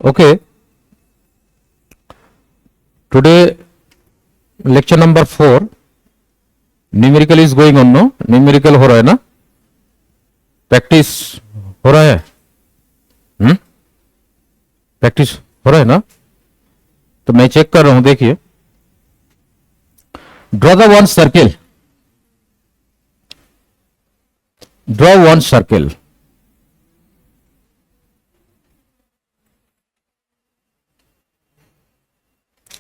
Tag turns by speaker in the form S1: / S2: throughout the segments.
S1: Okay, today lecture number 4. Numerical is going on. No numerical हो रहा है ना, प्रैक्टिस हो रहा है. प्रैक्टिस हो रहा है ना, तो मैं चेक कर रहा हूं. देखिए, draw the one circle. Draw one circle.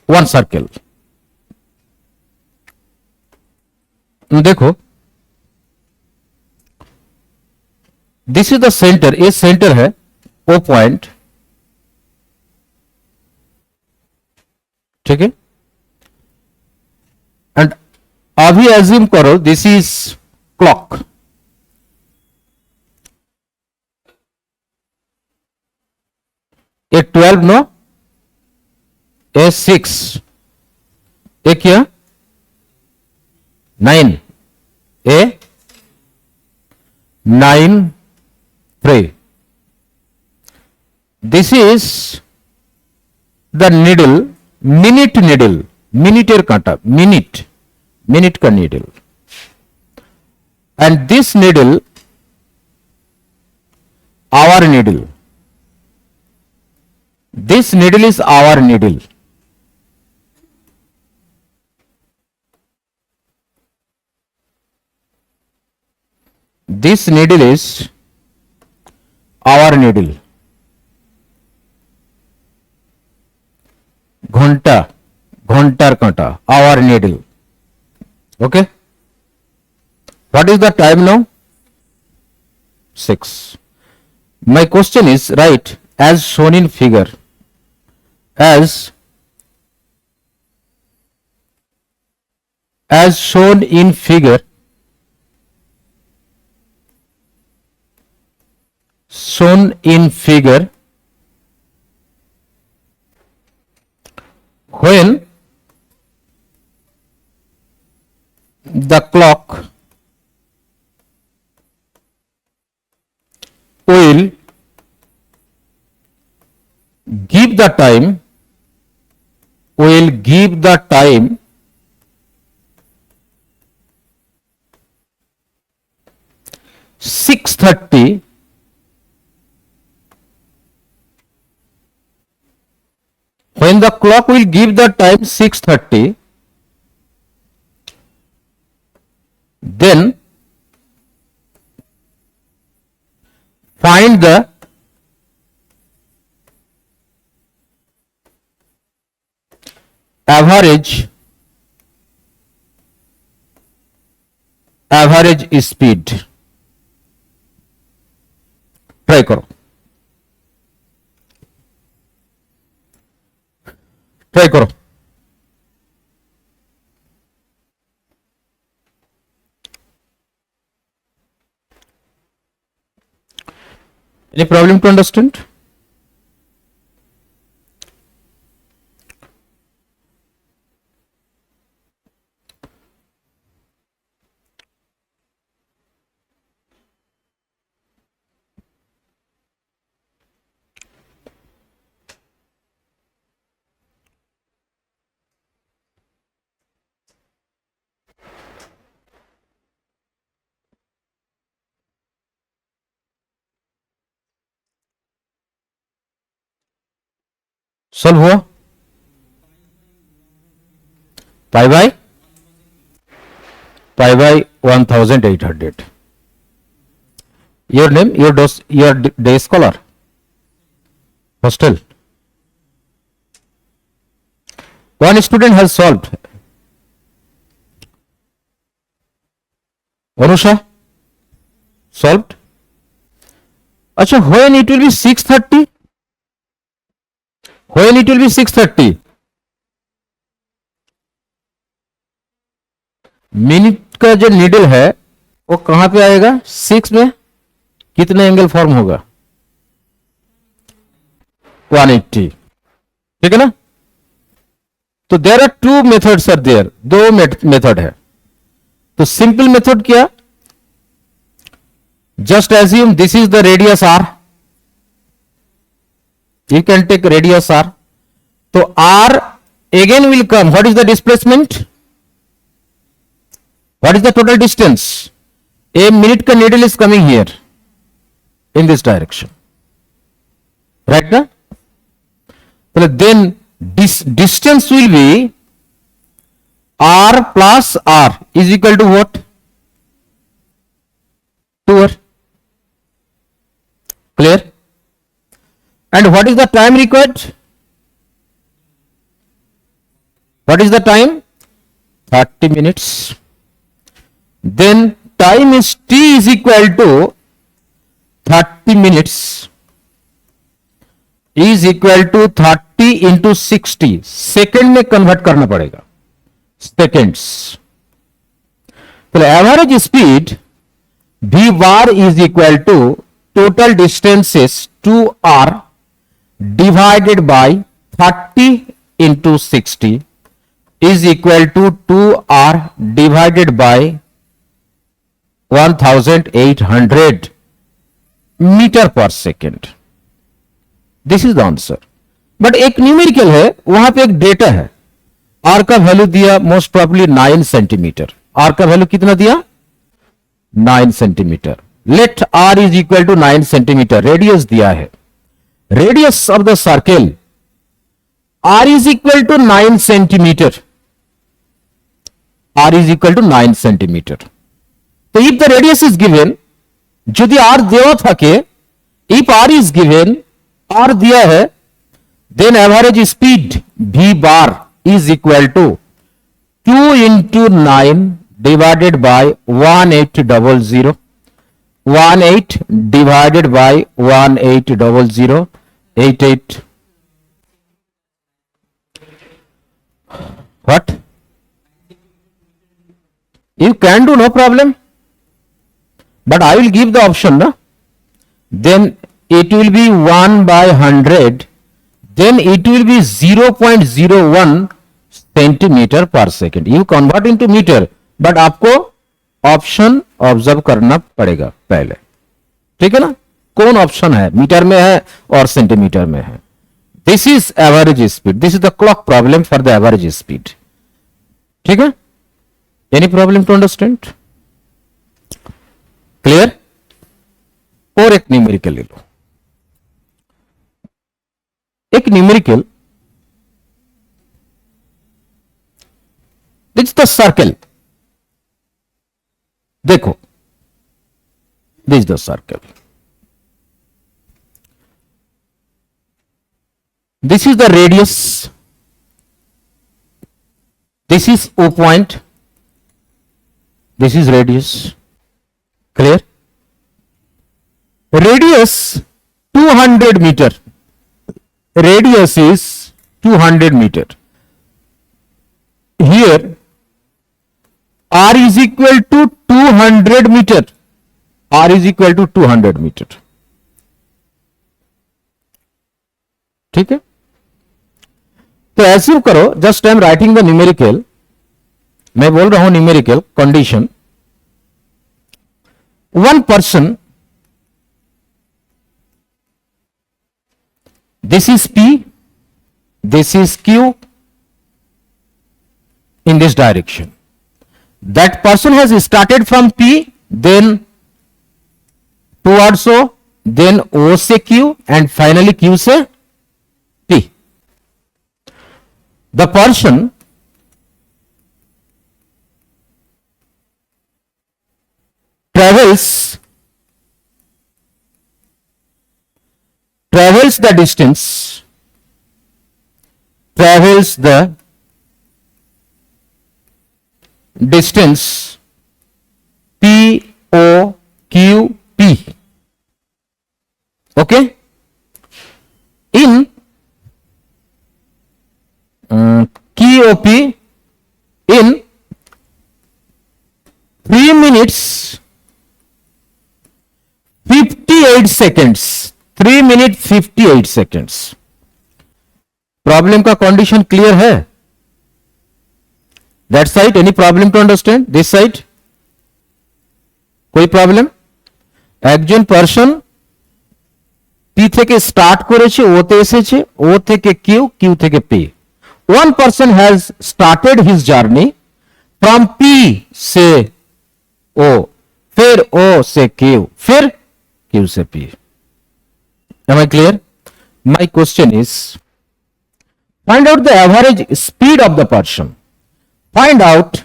S1: One circle. देखो, दिस इज द सेंटर. ये सेंटर है, ओ पॉइंट. ठीक है. एंड अभी एज्यूम करो this is clock. A 12 no, a 6, a क्या 9, ए 9 प्रे. This is the needle, minute needle. मिनिटेर कांटा, मिनिट का needle. And this needle hour needle. This needle is hour needle. This needle is our needle. घंटार कांटा, our needle. Okay. What is the time now? 6. My question is, write as shown in figure. As shown in figure. Shown in figure, when the clock will give the time, 6:30. When the clock will give the time 6:30, then find the average speed. Try करो, try करो. Any problem to understand? Solve हुआ? Pi by 1800. Your name, your day scholar, hostel. One student has solved. Anusha solved. अच्छा, when it will be 6:30? When it will be 6:30? Minute का जो needle है वो कहां पे आएगा? 6 में कितने एंगल फॉर्म होगा? 180. ठीक है ना? तो there are two methods are there. दो मेथड है. तो सिंपल मेथड क्या? Just assume this is the radius R. You can take radius r. So r again will come. What is the displacement? What is the total distance? A minute ka needle is coming here in this direction, right now? But then this distance will be r plus r is equal to what? 2r. Clear? And what is the time required? What is the time? 30 minutes. Then time is t is equal to 30 minutes is equal to 30 into 60. Second में convert करना पड़ेगा, seconds. तो average speed v bar is equal to total distances 2r divided by 30 into 60 is equal to 2r divided by 1800 metre per second. This is the answer. But एक numerical है, वहां पे एक data है. Are का value दिया most probably 9 centimetre. R का value कितना दिया? 9 centimetre. Let R is equal to 9 centimetre. Radius दिया है. Radius of the circle R is equal to 9 centimetre. R is equal to 9 centimetre. तो if the radius is given, যদি R দেওয়া থাকে, if R is given, R দেওয়া है, then average speed v bar is equal to 2 into 9 divided by 1800. 18 divided by 1800, 88. What? You can do, no problem. But I will give the option, no? Then it will be 1 by 100. Then it will be 0.01 centimetre per second. You convert into metre, but आपको option observe करना पड़ेगा पहले. ठीक है ना? कौन option है, metre में है और सेंटीमीटर में है. This is average speed. This is the clock problem for the average speed. ठीक है? Any problem to understand? Clear? और एक न्यूमेरिकल ले लो. एक न्यूमेरिकल, दिस द सर्कल. देखो, this the circle. This is the radius. This is O point. This is radius. Clear? Radius 200 meter. Radius is 200 meter. Here r is equal to 200 meter. R is equal to 200 meter. ठीक है? तो ऐसे करो, just I am writing the numerical. मैं बोल रहा हूं numerical condition. One person, this is P, this is Q in this direction. That person has started from P, then towards O, then O से Q and finally Q से P. The person travels the distance, travels the distance P O Q P. Okay? In QOP in 3 minutes 58 seconds. 3 minute 58 seconds. Problem का condition clear है? That side any problem to understand? This side कोई problem? একজন person P P থেকে start করেছে, O তে এসেছে, O থেকে Q, Q থেকে P. One person has started his journey from P से ओ, फिर ओ से क्यू, फिर क्यू से P. Am I clear? My question is find out the average speed of the person. Find out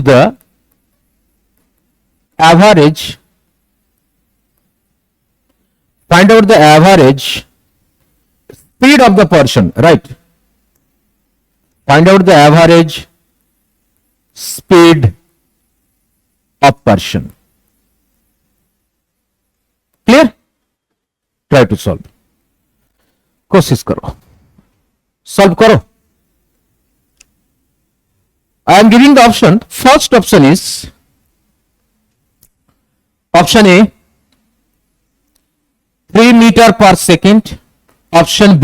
S1: the average, find out the average speed of the person, right? Find out the average speed of person. Clear? Try to solve. कोशिश करो, solve करो। I am giving the option. First option is option A, 3 meter per second. Option B,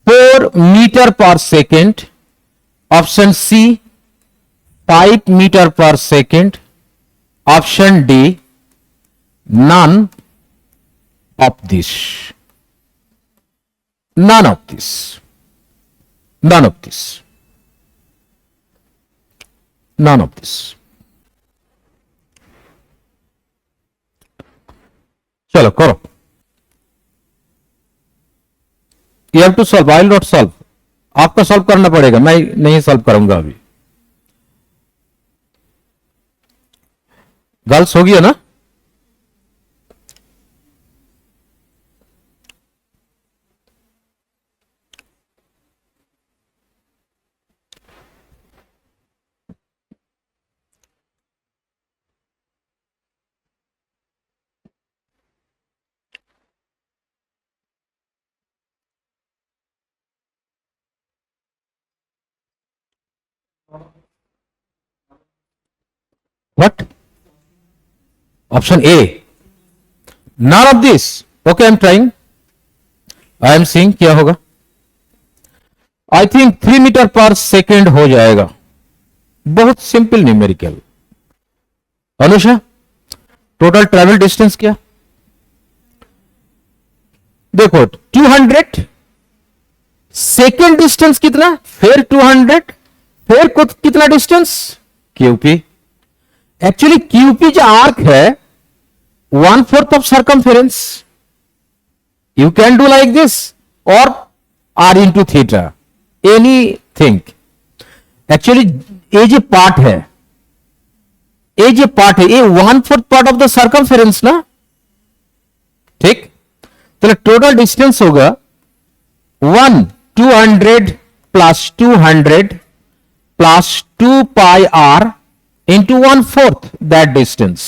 S1: 4 meter per second. Option C, 5 meter per second. Option D, none of this. None of this. None of this. None of this. चलो करो। You have to solve, I will not solve. आपको solve करना पड़ेगा, मैं नहीं solve करूंगा अभी। Girls हो गया ना? What? Option A. None of this. Okay, I'm trying. I am seeing क्या होगा। I think 3 metre per second हो जाएगा। बहुत simple numerical. Anusha, total travel distance क्या? देखो 200, सेकेंड डिस्टेंस कितना, फिर 200, फिर कितना डिस्टेंस, क्यूपी। एक्चुअली क्यूपी जो आर्क है 1/4 of circumference. You can do like this और R into theta, anything. Actually ये जो पार्ट है, ये 1/4 पार्ट ऑफ द सर्कमफेरेंस ना, ठीक। तो टोटल डिस्टेंस होगा 200 plus 200 plus 2 pi R into 1/4 that distance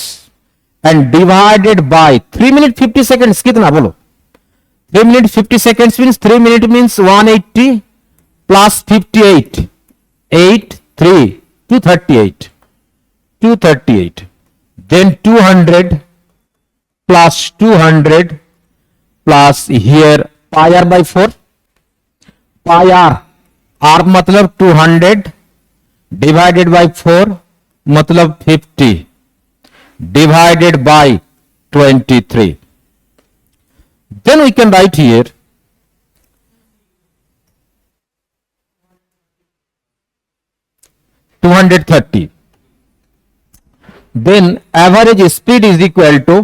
S1: and divided by 3 minute 50 seconds। कितना बोलो? 3 minute 50 seconds means 3 minute means 180 plus 58, 8 3 238, 238। then 200 plus 200 plus here pi r by 4, pi r मतलब 200 divided by 4 मतलब 50 divided by 23। then we can write here 230। then average speed is equal to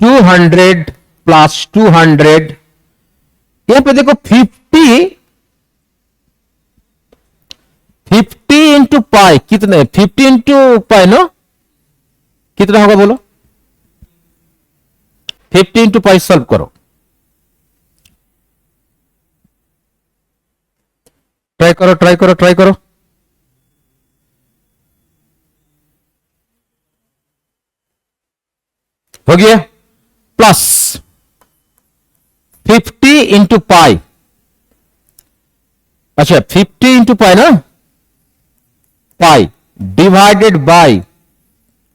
S1: 200 plus 200। यहां पे देखो 50 into pi कितने, 50 into pi no कितना होगा बोलो? 50 into pi solve करो, ट्राई करो ट्राई करो ट्राई करो। हो गया प्लस 50 इंटू पाई। अच्छा 50 इंटू पाई ना, पाई डिवाइडेड बाय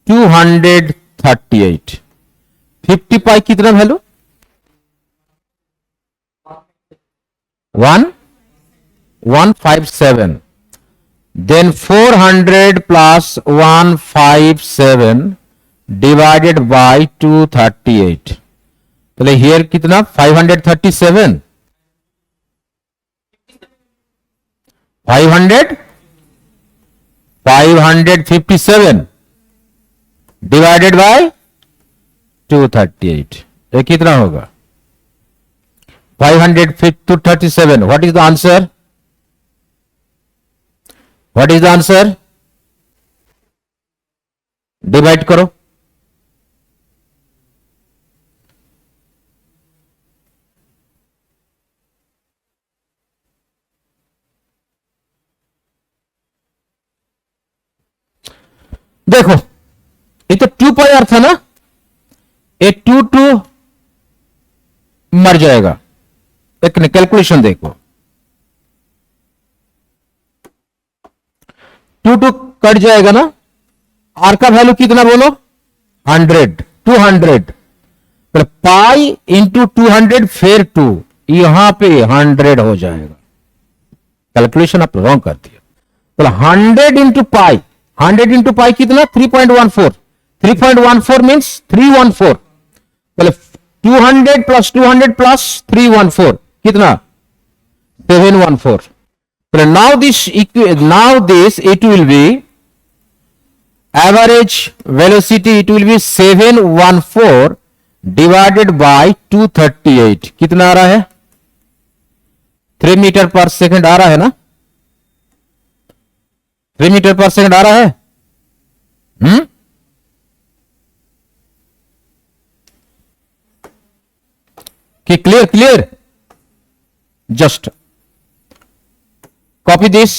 S1: 238। 50 पाई कितना value? 1157। then 400 plus 157 divided by 238. तो here कितना 537 557 divided by 238. ये कितना होगा 537. What is the answer? What is the answer? Divide करो. देखो ये तो 2 पाई आर था ना, ये 2 मर जाएगा. एक कैलकुलेशन देखो, 2 कट जाएगा ना. आर का वैल्यू कितना बोलो 100 200. तो पाई इंटू 200 फिर 2, यहां पे 100 हो जाएगा. कैलकुलेशन आप रॉन्ग कर दिया. तो 100 इंटू पाई, 100 इंटू पाई कितना 3.14. 3.14 मीन्स 314. पहले 200 प्लस 200 प्लस 314 कितना 714. So now this it will be average velocity, it will be 714 divided by 238. कितना आ रहा है 3 मीटर पर सेकंड आ रहा है ना, 3 मीटर पर सेकंड आ रहा है. कि clear just copy this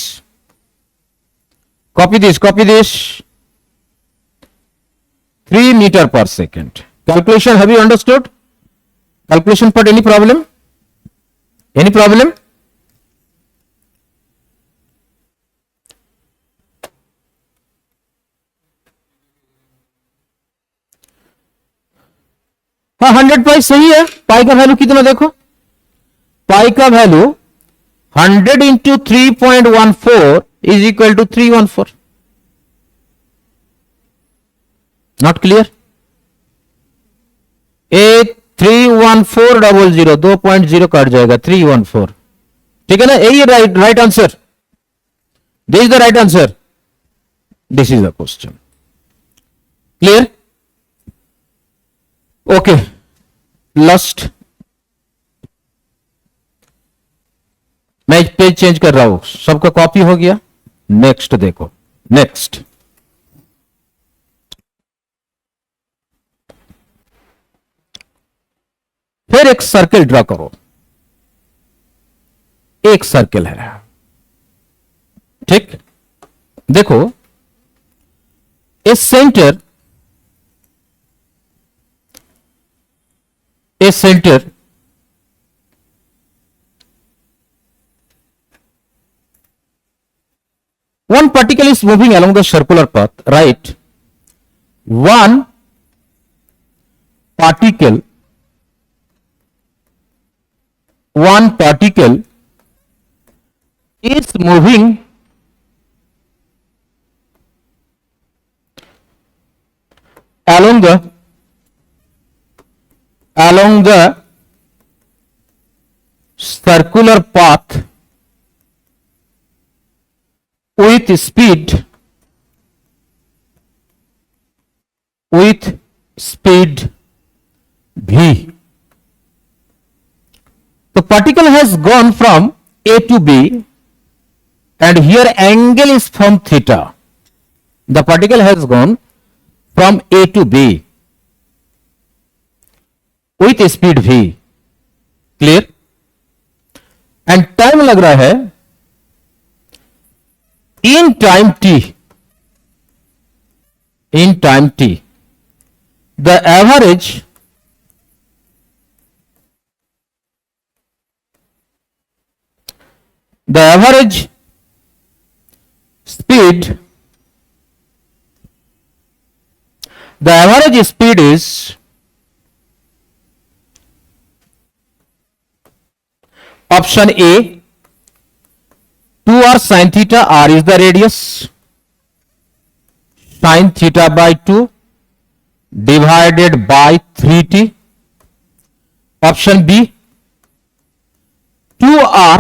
S1: 3 meter per second. Calculation, have you understood? Calculation part, any problem? हाँ 100 पाई सही है. पाई का वैल्यू कितना देखो, पाई का value 100 into 3.14 is equal to 314. Not clear? A 31400 2.0 cut जाएगा 314. ठीक है ना, यही right answer. This is the right answer. This is the question. Clear? Okay, last मैं पेज चेंज कर रहा हूं, सबका कॉपी हो गया. नेक्स्ट देखो, नेक्स्ट फिर एक सर्कल ड्रा करो. एक सर्कल है, ठीक. देखो ए centre one particle is moving along the circular path, right? One particle is moving along the circular path with speed v. The particle has gone from A to B and here angle is from theta. The particle has gone from A to B with speed v. Clear? And time लग रहा है in time t, the average speed is option A 2r sin theta, r is the radius, sin theta by 2 divided by 3t. Option B, 2r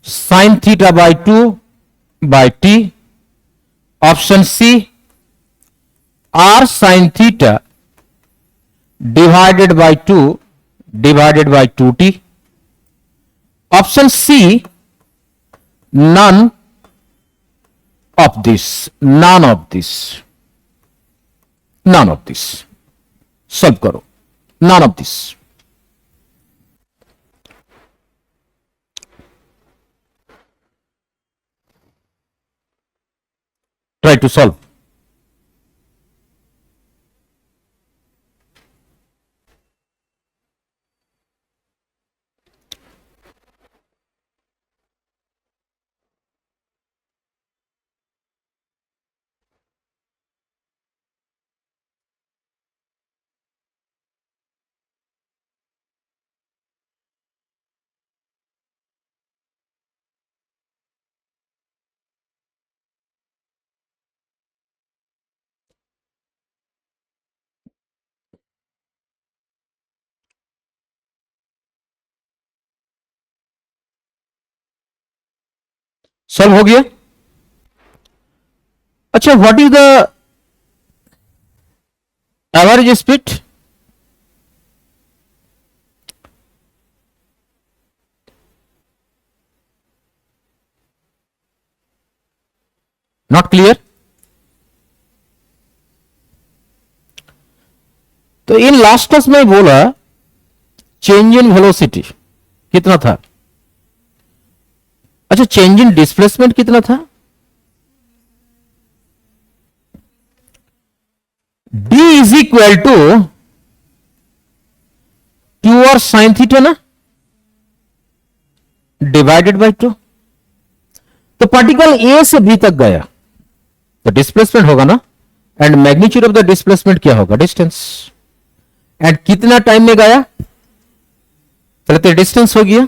S1: sin theta by 2 by t. Option C, r sin theta divided by 2 divided by 2t. Option C, none of this. None of this. None of this. Solve करो. None of this. Try to solve. Solve हो गया. अच्छा, what is the average speed? Not clear. तो in last class में बोला change in velocity कितना था. अच्छा, चेंज इन डिस्प्लेसमेंट कितना था? d is equal to 2r sin theta ना, डिवाइडेड बाय 2. तो पार्टिकल a से b तक गया तो डिस्प्लेसमेंट होगा ना, and magnitude of the displacement क्या होगा? डिस्टेंस. एंड कितना टाइम में गया? पहले तो डिस्टेंस हो गया,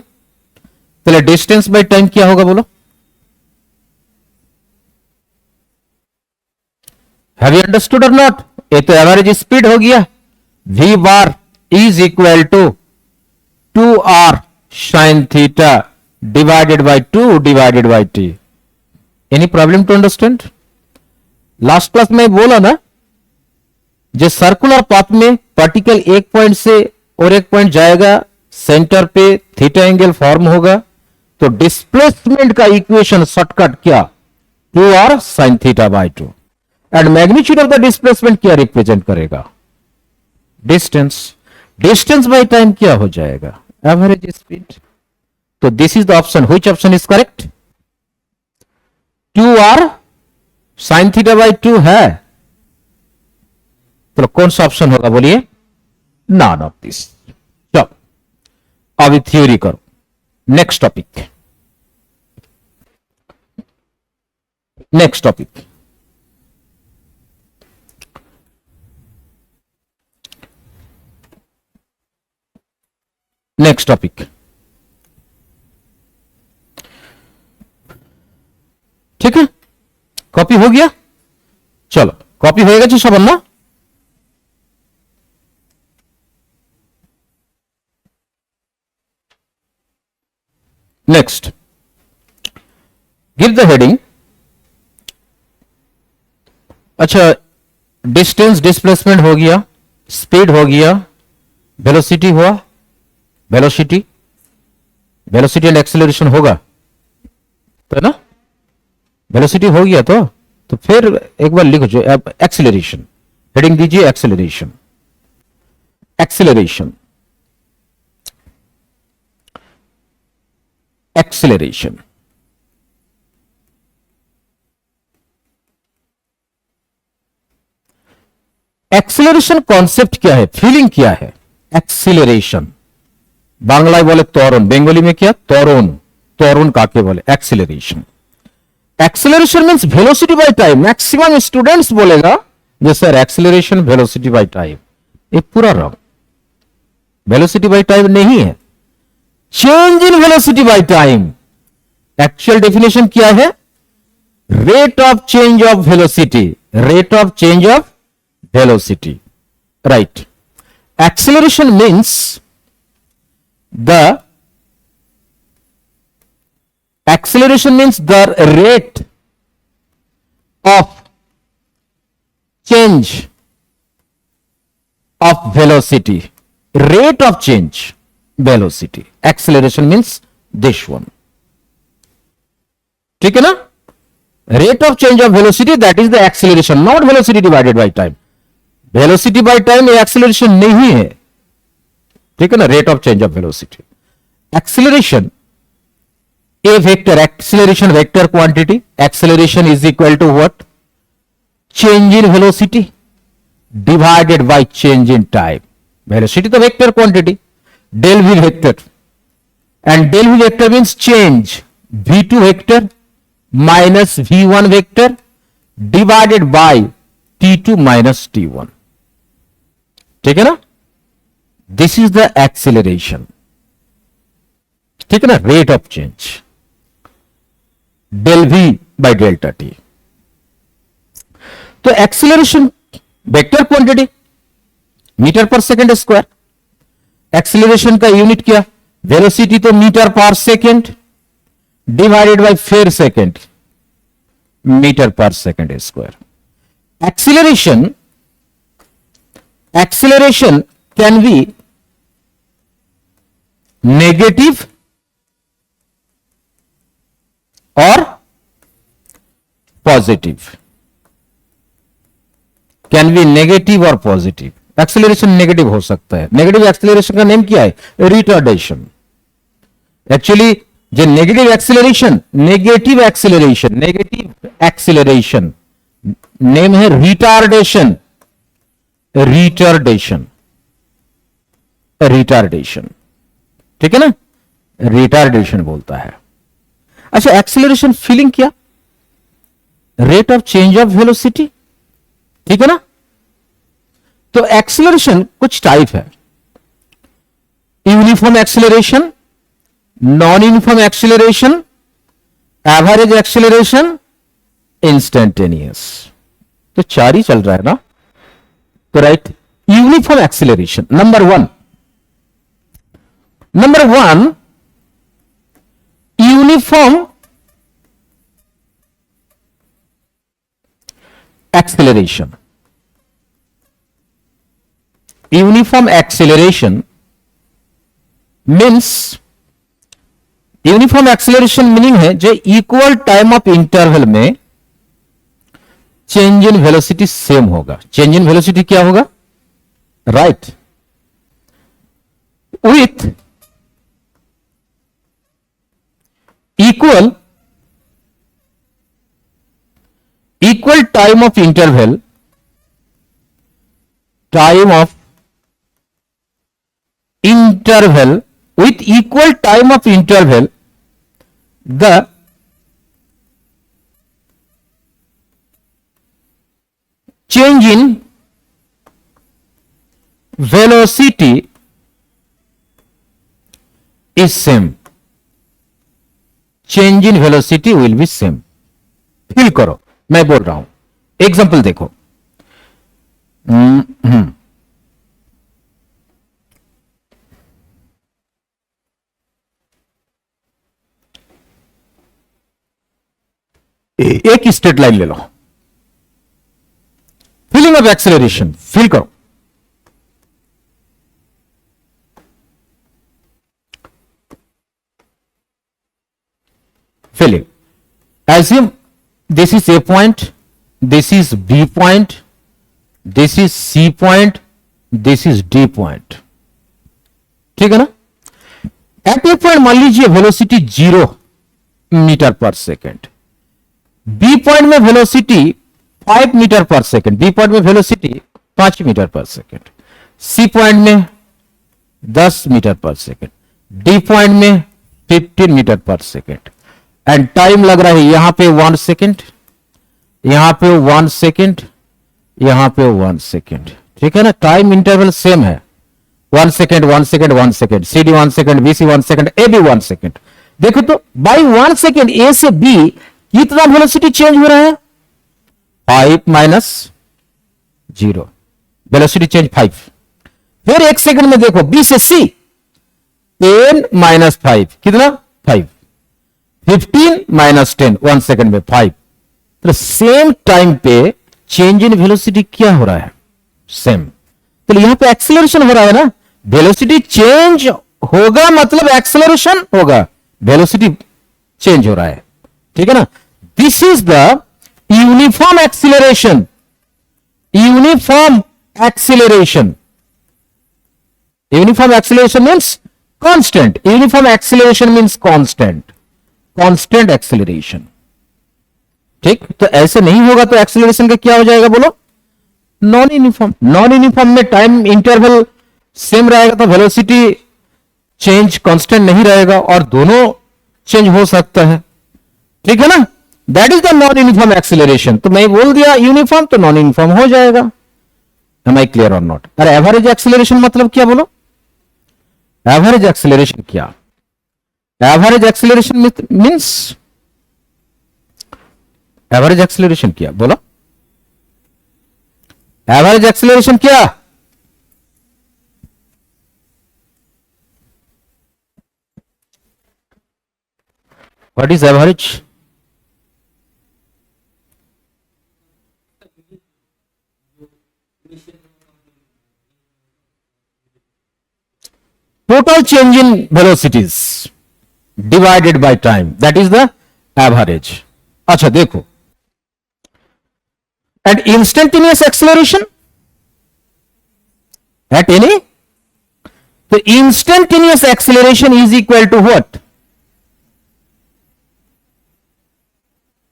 S1: पहले डिस्टेंस बाय टाइम क्या होगा बोलो? हैव यू अंडरस्टूड और नॉट? ये तो एवरेज स्पीड हो गया. v बार is equal to 2r sin theta divided by 2 divided by t. Any problem to understand? Last class में बोला ना, जो सर्कुलर पाथ में पार्टिकल एक पॉइंट से और एक पॉइंट जाएगा, सेंटर पे थीटा एंगल फॉर्म होगा, तो डिस्प्लेसमेंट का इक्वेशन शॉर्टकट क्या? 2r sin थीटा by 2. And magnitude of the displacement क्या रिप्रेजेंट करेगा? डिस्टेंस. डिस्टेंस बाय टाइम क्या हो जाएगा? Average speed. तो this is the option. Which option is correct? 2r sin थीटा बाय 2 है, तो कौन सा ऑप्शन होगा बोलिए? None of this. चलो अभी थ्योरी करो. Next topic. Next topic. Next topic. ठीक है, कॉपी हो गया? चलो कॉपी हो गया सब ना. Next, give the heading. अच्छा, डिस्टेंस डिस्प्लेसमेंट हो गया, स्पीड हो गया, वेलोसिटी हुआ. वेलोसिटी एंड एक्सेलरेशन होगा तो ना. वेलोसिटी हो गया तो फिर एक बार लिखो जो एक्सेलरेशन. हेडिंग दीजिए acceleration. Acceleration. Acceleration. Acceleration concept क्या है? फीलिंग क्या है? एक्सेलरेशन बांग्लाয় बोले त्वरण, बेंगली में क्या? त्वरण. त्वरण काके बोले? Acceleration. Acceleration means velocity by time. Maximum students बोलेगा जो sir acceleration velocity by time. ये पूरा रॉन्ग. वेलोसिटी बाय टाइम नहीं है, change in velocity by time. Actual definition क्या है? Rate of change of velocity, rate of change of velocity, right. Acceleration means the acceleration means the rate of change of velocity, rate of change velocity. Acceleration means this one. ठीक है ना? Rate of change of velocity, that is the acceleration, not velocity divided by time. Velocity by time ये acceleration नहीं है, ठीक है ना? Rate of change of velocity. Acceleration a vector, acceleration vector quantity. Acceleration is equal to what? Change in velocity divided by change in time. Velocity तो vector quantity, del v vector, and del v vector means change v2 vector minus v1 vector divided by t2 minus t1. ठीक है ना? This is the acceleration. ठीक है ना? Rate of change del v by delta t. तो acceleration vector quantity metre per second square. Acceleration का unit क्या? Velocity तो metre per second divided by फिर second, metre per second square. Acceleration can be negative or positive. Can be negative or positive. Acceleration negative हो सकता है. Negative acceleration का name क्या है? रिटार्डेशन. एक्चुअली जो नेगेटिव एक्सेलरेशन नेम है retardation. Retardation, ठीक है ना? रिटार्डेशन बोलता है. अच्छा, एक्सेलरेशन फीलिंग क्या? Rate of change of velocity. ठीक है ना? तो एक्सेलरेशन कुछ टाइप है. Uniform acceleration, non uniform acceleration, average acceleration, instantaneous. तो चार ही चल रहा है ना? तो right, uniform acceleration number one, uniform acceleration. Uniform acceleration means, uniform acceleration meaning है जो इक्वल टाइम ऑफ इंटरवल में चेंज इन वेलोसिटी सेम होगा. चेंज इन वेलोसिटी क्या होगा? Right, with equal time of interval with equal time of interval, the change in velocity is same. Change in velocity will be same. Feel करो, मैं बोल रहा हूं. Example देखो. एक स्ट्रेट लाइन ले लो. फीलिंग ऑफ एक्सेलरेशन फील करो. Filling. Assume this is A point, this is B point, this is C point, this is D point. ठीक है ना? एट ए पॉइंट मान लीजिए velocity 0 metre per second. B point में velocity 5 metre per second. B point में velocity 5 metre per second. C point में 10 metre per second. D point में 15 metre per second. And time लग रहा है यहां पे 1 सेकेंड, यहां पे 1 सेकेंड, यहां पे 1 सेकेंड. ठीक है ना? टाइम इंटरवल सेम है. 1 second, 1 second, 1 second. C D 1 second, B C 1 second, A B 1 second. देखो तो बाई 1 सेकेंड ए से बी कितना वेलोसिटी चेंज हो रहा है? 5 माइनस 0, वेलोसिटी चेंज 5। फिर 1 सेकेंड में देखो बी से सी 10 माइनस 5 कितना? 5। 15 माइनस 10 1 सेकेंड में 5। तो सेम टाइम पे चेंज इन वेलोसिटी क्या हो रहा है? सेम। तो यहां पे एक्सीलरेशन हो रहा है ना, वेलोसिटी चेंज होगा मतलब एक्सीलरेशन होगा, वेलोसिटी चेंज हो रहा है, ठीक है ना। This is the uniform acceleration. Uniform acceleration, uniform acceleration means constant. Uniform acceleration means constant, constant acceleration, ठीक। तो ऐसे नहीं होगा तो एक्सीलरेशन का क्या हो जाएगा बोलो? Non uniform. नॉन यूनिफॉर्म में टाइम इंटरवल सेम रहेगा तो वेलोसिटी चेंज कांस्टेंट नहीं रहेगा और दोनों चेंज हो सकता है, ठीक है ना। That is the non uniform acceleration. तो मैं बोल दिया यूनिफॉर्म तो नॉन यूनिफॉर्म हो जाएगा। एम आई क्लियर और नॉट? अरे एवरेज एक्सीलरेशन मतलब क्या बोलो? एवरेज एक्सीलरेशन क्या? Average acceleration means, average acceleration क्या बोलो? एवरेज एक्सीलरेशन क्या? What is average? Total change in velocities divided by time, that is the average. अच्छा देखो, at instantaneous acceleration, at any, the instantaneous acceleration is equal to what?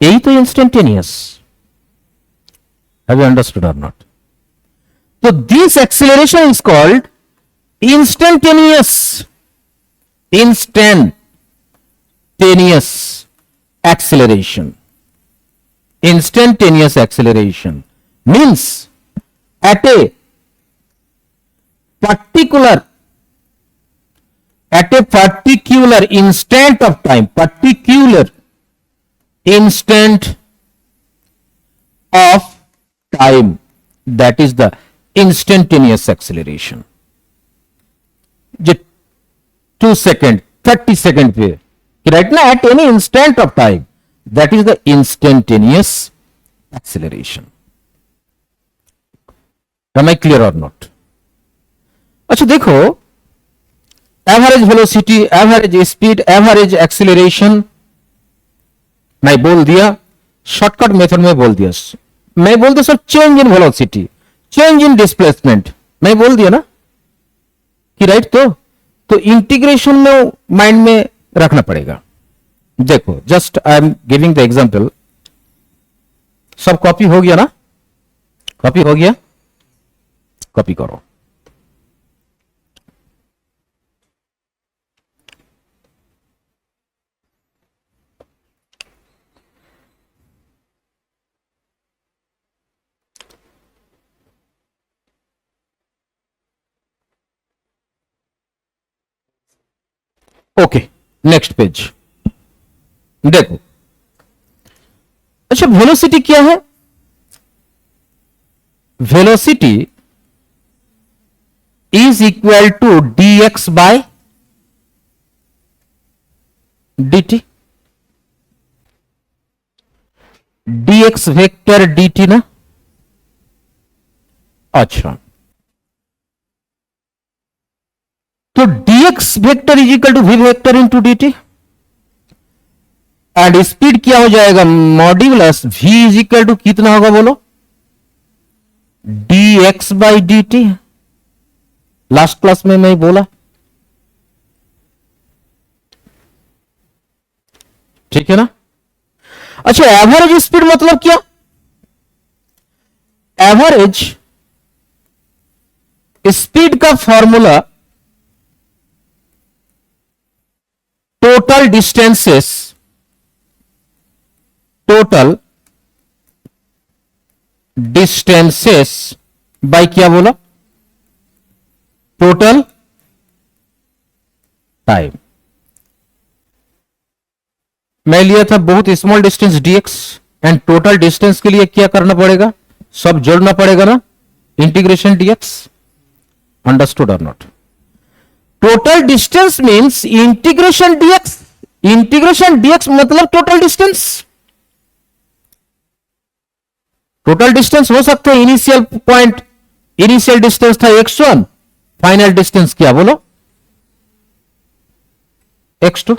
S1: यही तो instantaneous, have you understood or not? So this acceleration is called instantaneous, instantaneous acceleration. Instantaneous acceleration means at a particular instant of time, particular instant of time, that is the instantaneous acceleration. जो 2 second 30 second पे right ना, at any instant of time, that is the instantaneous acceleration. Am I clear or not? अच्छा देखो, average velocity, average speed, average acceleration मैं बोल दिया, shortcut method में बोल दिया। मैं बोल दिया sir change in velocity, change in displacement, मैं बोल दिया ना कि राइट। तो इंटीग्रेशन में माइंड में रखना पड़ेगा। देखो just I am giving the example. सब कॉपी हो गया ना? कॉपी हो गया? कॉपी करो। ओके, नेक्स्ट पेज देखो। अच्छा वेलोसिटी क्या है? Velocity is equal to dx by dt, dx vector dt ना। अच्छा तो dx vector is equal to v vector into dt, and speed क्या हो जाएगा? Modulus v is equal to कितना होगा बोलो? dx by dt। Last class में मैं बोला, ठीक है ना। अच्छा एवरेज स्पीड मतलब क्या? एवरेज स्पीड का formula total distances, total distances by क्या बोला? Total time. मैं लिया था बहुत small distance dx and total distance के लिए क्या करना पड़ेगा, सब जोड़ना पड़ेगा ना, इंटीग्रेशन dx. अंडरस्टूड और not? Total distance means integration dx. Integration dx मतलब टोटल डिस्टेंस. टोटल डिस्टेंस हो सकते हैं इनिशियल पॉइंट, इनिशियल डिस्टेंस था x1, फाइनल डिस्टेंस क्या बोलो, x2.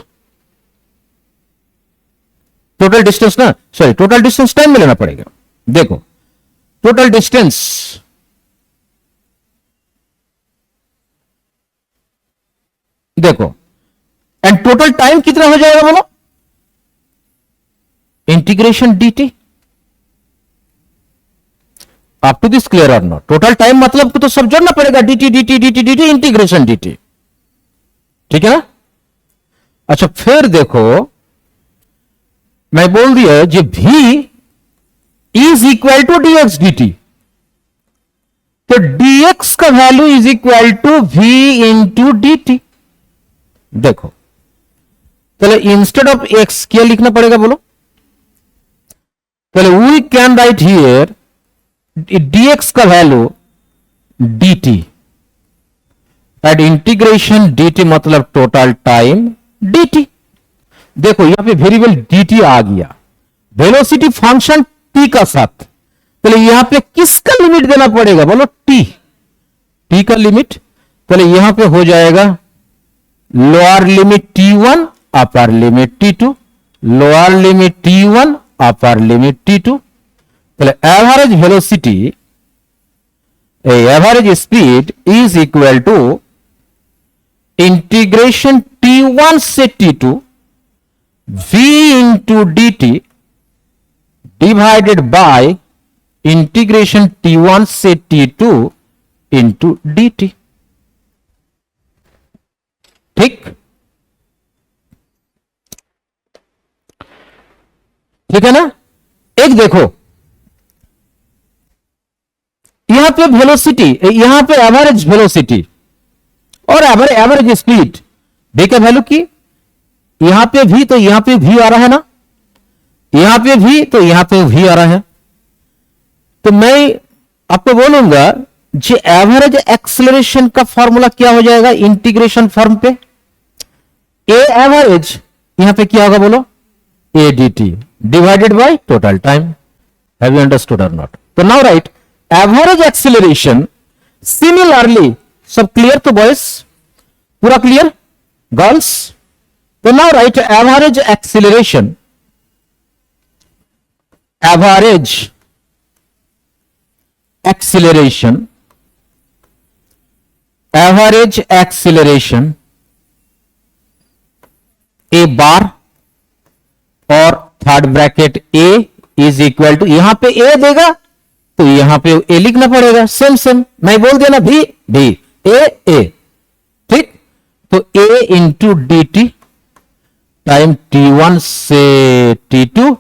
S1: टोटल डिस्टेंस ना, सॉरी टोटल डिस्टेंस टाइम में लेना पड़ेगा. देखो टोटल डिस्टेंस, देखो एंड टोटल टाइम कितना हो जाएगा बोलो, integration dt. Up to this clear और नॉट? टोटल टाइम मतलब को तो सब जोड़ना पड़ेगा, dt dt dt dt integration dt. ठीक है ना? अच्छा फिर देखो मैं बोल दिया जो v is equal to dx dt, तो dx का value is equal to v into dt. देखो चलो इंस्टेड ऑफ x क्या लिखना पड़ेगा बोलो, चलो we can write here dx का value dt at integration dt मतलब टोटल टाइम dt. देखो यहां पे वेरिएबल dt आ गया, वेलोसिटी फंक्शन t का साथ. चलो यहां पे किसका लिमिट देना पड़ेगा बोलो, t का लिमिट. चलो यहां पे हो जाएगा lower limit t1 upper limit t2, lower limit t1 upper limit t2. चलो average velocity, average speed is equal to integration t1 से t2 v into dt divided by integration t1 से t2 into dt. ठीक, ठीक है ना? एक देखो यहां पे वेलोसिटी, यहां पे एवरेज वेलोसिटी और एवरेज स्पीड v का वैल्यू की, यहां पे v तो यहां पे v आ रहा है ना, यहां पे v तो यहां पे v आ रहा है. तो मैं आपको बोलूंगा जी एवरेज एक्सेलरेशन का फॉर्मूला क्या हो जाएगा इंटीग्रेशन फॉर्म पे, ए एवरेज यहां पे क्या होगा बोलो, a dt divided by total time. Have you understood और नॉट? तो now write average acceleration. Similarly सब क्लियर तो बॉयज, पूरा क्लियर गर्ल्स? तो now write average acceleration, average acceleration, average acceleration a bar or third bracket a is equal to, यहां पे ए देगा तो यहां पे ए लिखना पड़ेगा, सेम सेम मैं बोल दिया ना, भी ए. ठीक, तो a into d t time t1 से t2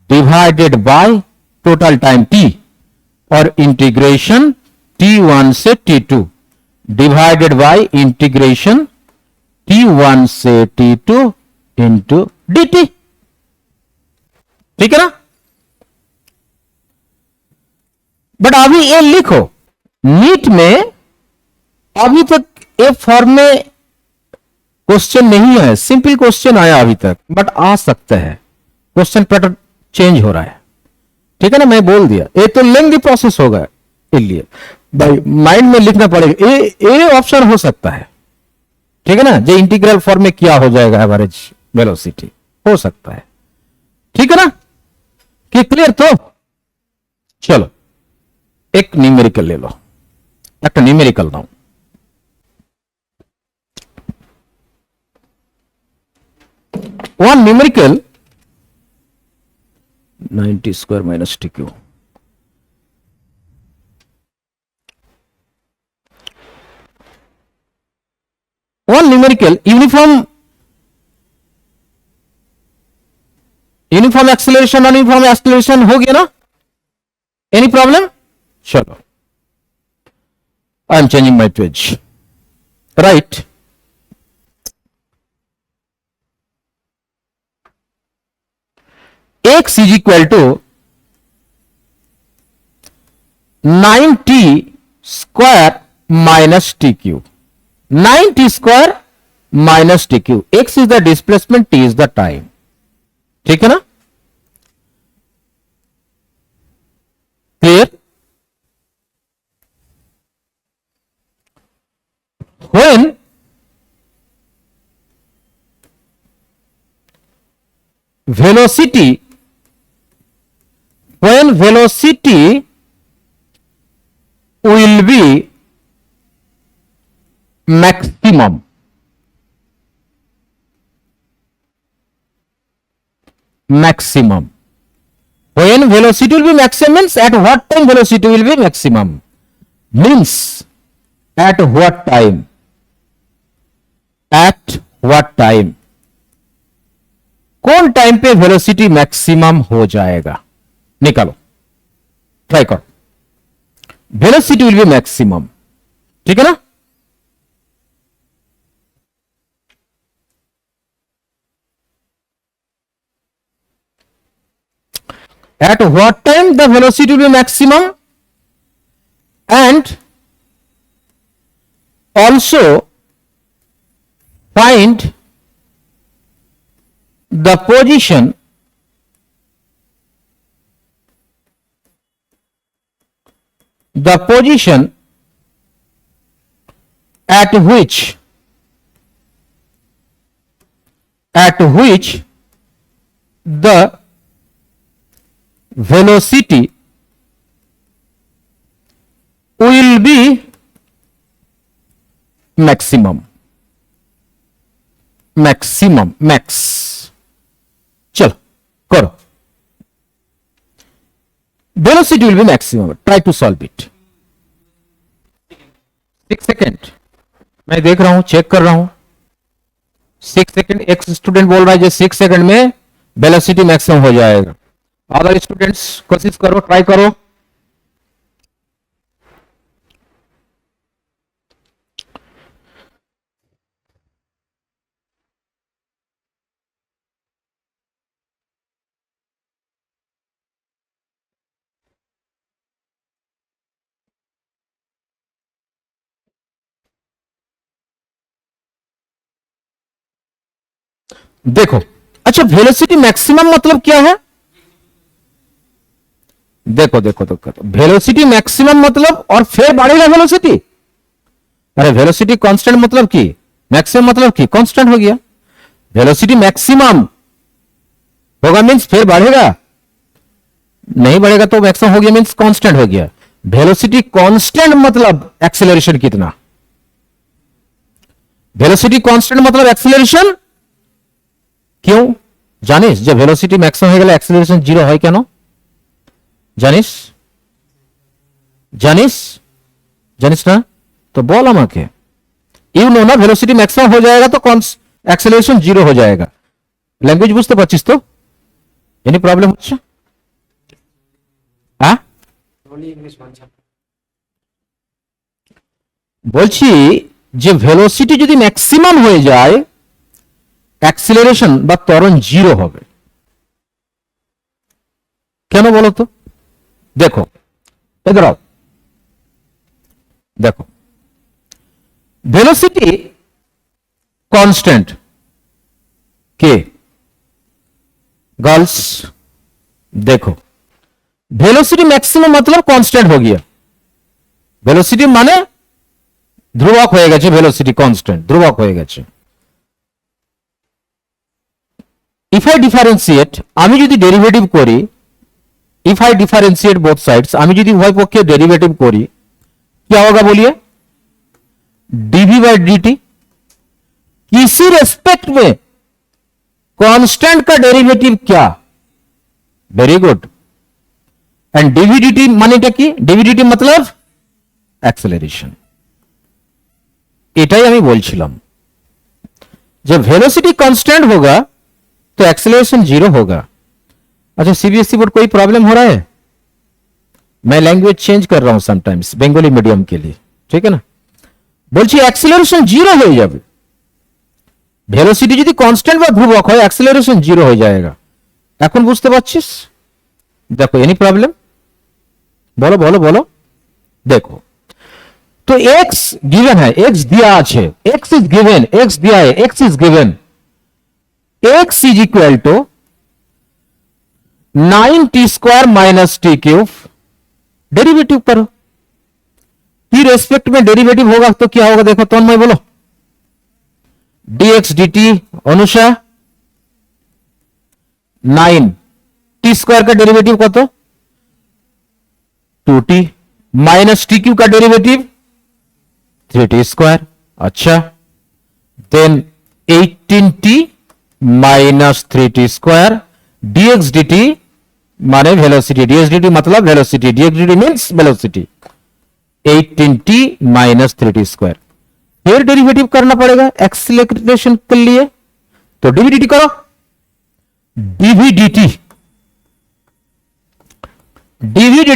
S1: divided by total time t और इंटीग्रेशन t1 से t2 divided by integration t1 से t2 इंटू dt. ठीक है ना? बट अभी ये लिखो नीट में अभी तक ए फॉर्म में क्वेश्चन नहीं है, सिंपल क्वेश्चन आया अभी तक, बट आ सकता है, क्वेश्चन पैटर्न चेंज हो रहा है. ठीक है ना? मैं बोल दिया ये तो लेंथी प्रोसेस होगा, इसलिए भाई माइंड में लिखना पड़ेगा, ए ऑप्शन हो सकता है. ठीक है ना? जो इंटीग्रल फॉर्म में क्या हो जाएगा एवरेज वेलोसिटी हो सकता है. ठीक है ना? कि क्लियर? तो चलो एक न्यूमेरिकल ले लो, एक numerical now. One numerical 90 square minus tq. One numerical uniform acceleration और यूनिफॉर्म एक्सेलरेशन हो गया ना? Any problem? चलो I am changing my page. Right, x is equal to 9t square minus T q, 9t square minus T q, x is the displacement, t is the time, ठीक है ना? Clear? when velocity will be maximum, when velocity will be maximum means at what time velocity will be maximum, means at what time, at what time, कौन time पे velocity maximum हो जाएगा, निकालो, try करो, velocity will be maximum, ठीक है ना? At what time the velocity will be maximum, and also find the position at which the velocity will be maximum, max, चलो करो, velocity will be maximum, try to solve it, 6 second, मैं देख रहा हूं, check कर रहा हूं, 6 second, एक स्टूडेंट बोल रहा है जो 6 सेकेंड में वेलोसिटी मैक्सिमम हो जाएगा, अदर स्टूडेंट्स कोशिश करो, ट्राई करो, देखो। अच्छा, वेलोसिटी मैक्सिमम मतलब क्या है? देखो देखो देखो, वेलोसिटी मैक्सिमम मतलब, और फिर बढ़ेगा वेलोसिटी, अरे वेलोसिटी कांस्टेंट मतलब की मैक्सिमम मतलब की कांस्टेंट हो गया, वेलोसिटी मैक्सिमम होगा मींस फिर बढ़ेगा, नहीं बढ़ेगा तो मैक्सिमम हो गया मींस कांस्टेंट हो गया, वेलोसिटी कांस्टेंट मतलब एक्सेलरेशन कितना, वेलोसिटी कांस्टेंट मतलब एक्सेलरेशन, क्यों जानिस, जब वेलोसिटी मैक्सिमम हो गया एक्सेलरेशन जीरो है क्या? नो জানিস জানিস জানিস না तो बोल আমাকে, ইউ নো না ভেলোসিটি ম্যাক্সিমাম हो जाएगा तो एक्सेलरेशन जीरो हो जाएगा, ল্যাঙ্গুয়েজ বুঝতে পারছিস তো? এনি প্রবলেম হচ্ছে? হ্যাঁ বলছি যে ভেলোসিটি যদি ম্যাক্সিমাম হয়ে যায় एक्सेलरेशन বা ত্বরণ জিরো হবে, কেন বলো তো? देखो इधर आओ, देखो वेलोसिटी कांस्टेंट के, गर्ल्स देखो वेलोसिटी मैक्सिमम मतलब कांस्टेंट हो गया, वेलोसिटी माने ধ্রুবক হয়ে গেছে, वेलोसिटी कांस्टेंट ধ্রুবক হয়ে গেছে। इफ आई डिफारेंशिएट, আমি যদি ডেরিভেটিভ করি, if I differentiate both sides, আমি যদি উভয় পক্ষে डेरिवेटिव करी क्या होगा बोलिए? डीवी बाई डी, किसी रेस्पेक्ट में कांस्टेंट का डेरिवेटिव क्या? Very good. एंड डीवीडीटी मानेটা কি? डीवीडीटी मतलब एक्सेलरेशन, এটাই আমি বলছিলাম, जब वेलोसिटी कांस्टेंट होगा तो एक्सेलरेशन जीरो होगा। अच्छा, सीबीएसई बोर्ड कोई प्रॉब्लम हो रहा है? मैं लैंग्वेज चेंज कर रहा हूं समटाइम्स बेंगली मीडियम के लिए, ठीक है ना? বলছি অ্যাক্সিলারেশন জিরো হয়ে যাবে, ভেলোসিটি যদি কনস্ট্যান্ট বা ধ্রুবক হয় অ্যাক্সিলারেশন জিরো হয়ে जाएगा, এখন বুঝতে পারছিস? দেখো, এনি প্রবলেম? বলো বলো বলো। देखो, तो x गिवन है, x दिया আছে, x इज गिवन, x दिया है, x is given, x is equal to 9t square minus T cube. Derivative करो, टी रेस्पेक्ट में डेरिवेटिव होगा तो क्या होगा? देखो तन्मय बोलो। dx dt Anusha 9 T square का डेरिवेटिव कत? 2t माइनस टी क्यू का डेरिवेटिव 3t स्क्वायर। अच्छा, then 18t minus 3t square dx dt माने वेलोसिटी, dx dt मतलब velocity, dx dt means velocity, 18t minus 3t square. फिर derivative करना पड़ेगा acceleration के लिए, तो dv dt करो, dv dt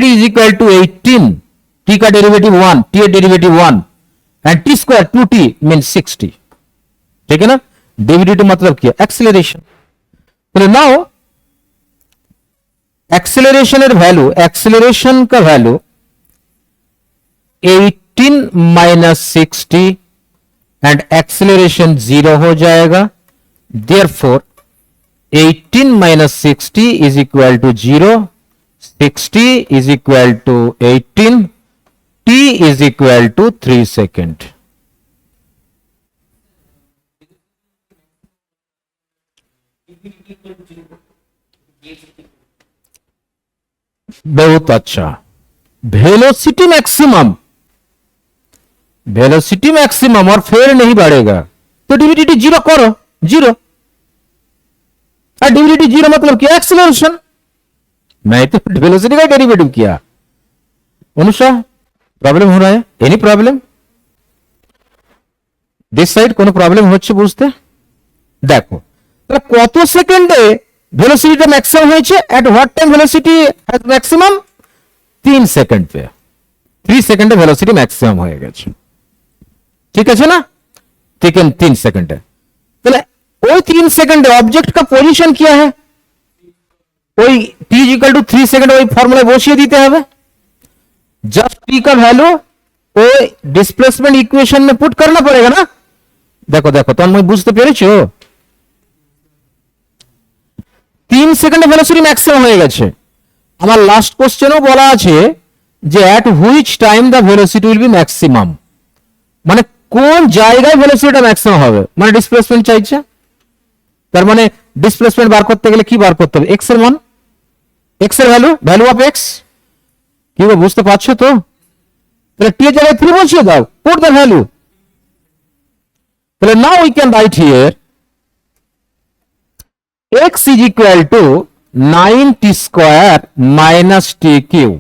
S1: is equal to 18, t का डेरिवेटिव 1, t का derivative 1 and t square 2t means 60। ठीक है ना? dv dt मतलब क्या? एक्सीलरेशन। तो नाउ एक्सीलरेशन वैल्यू, एक्सीलरेशन का वैल्यू 18 माइनस 60 एंड एक्सीलरेशन 0 हो जाएगा। Therefore 18 minus 60 is equal to 0, 60 is equal to 18, t is equal to 3 second. बहुत अच्छा। वेलोसिटी मैक्सिमम, वेलोसिटी मैक्सिमम और फेर नहीं बढ़ेगा तो डिविडिटी 0 करो, 0। और डिविडिटी 0 मतलब क्या? एक्सीलरेशन। मैं तो वेलोसिटी का डेरिवेटिव किया। अनुषा प्रॉब्लम हो रहा है? Any problem? दिस साइड কোনো প্রবলেম হচ্ছে বুঝতে? দেখো, তাহলে কত সেকেন্ডে ভেলোসিটিটা ম্যাক্সিমাম হয়েছে? At what time velocity has maximum? 3 second पे, 3 সেকেন্ডে ভেলোসিটি ম্যাক্সিমাম হয়ে গেছে। ঠিক আছে না? ठीक है, 3 সেকেন্ডে। তাহলে ওই 3 সেকেন্ডে অবজেক্ট का पोजीशन क्या है? ওই t इक्वल टू 3 সেকেন্ড ওই ফর্মুলায় বসিয়ে দিতে হবে। जस्ट t का वैल्यू वो डिस्प्लेसमेंट इक्वेशन में पुट करना पड़ेगा ना। देखो देखो तन्मय বুঝতে পেরেছো? 3 সেকেন্ডে ভেলোসিটি ম্যাক্সিমাম হয়ে গেছে। আমার লাস্ট কোশ্চেনও বলা আছে যে এট which time the velocity will be maximum, মানে কোন জায়গায় ভেলোসিটিটা ম্যাক্সিমাম হবে, মানে ডিসপ্লেসমেন্ট চাইছে। তার মানে ডিসপ্লেসমেন্ট বার করতে গেলে কি বার করতে হবে? এক্স এর মান, এক্স এর ভ্যালু, ভ্যালু অফ এক্স। কি গো বুঝতে পারছো তো? তাহলে টি এর জায়গায় 3 বসিয়ে দাও, পুট দ্য ভ্যালু। তাহলে now we can write here x is equal to 9t square minus t cube।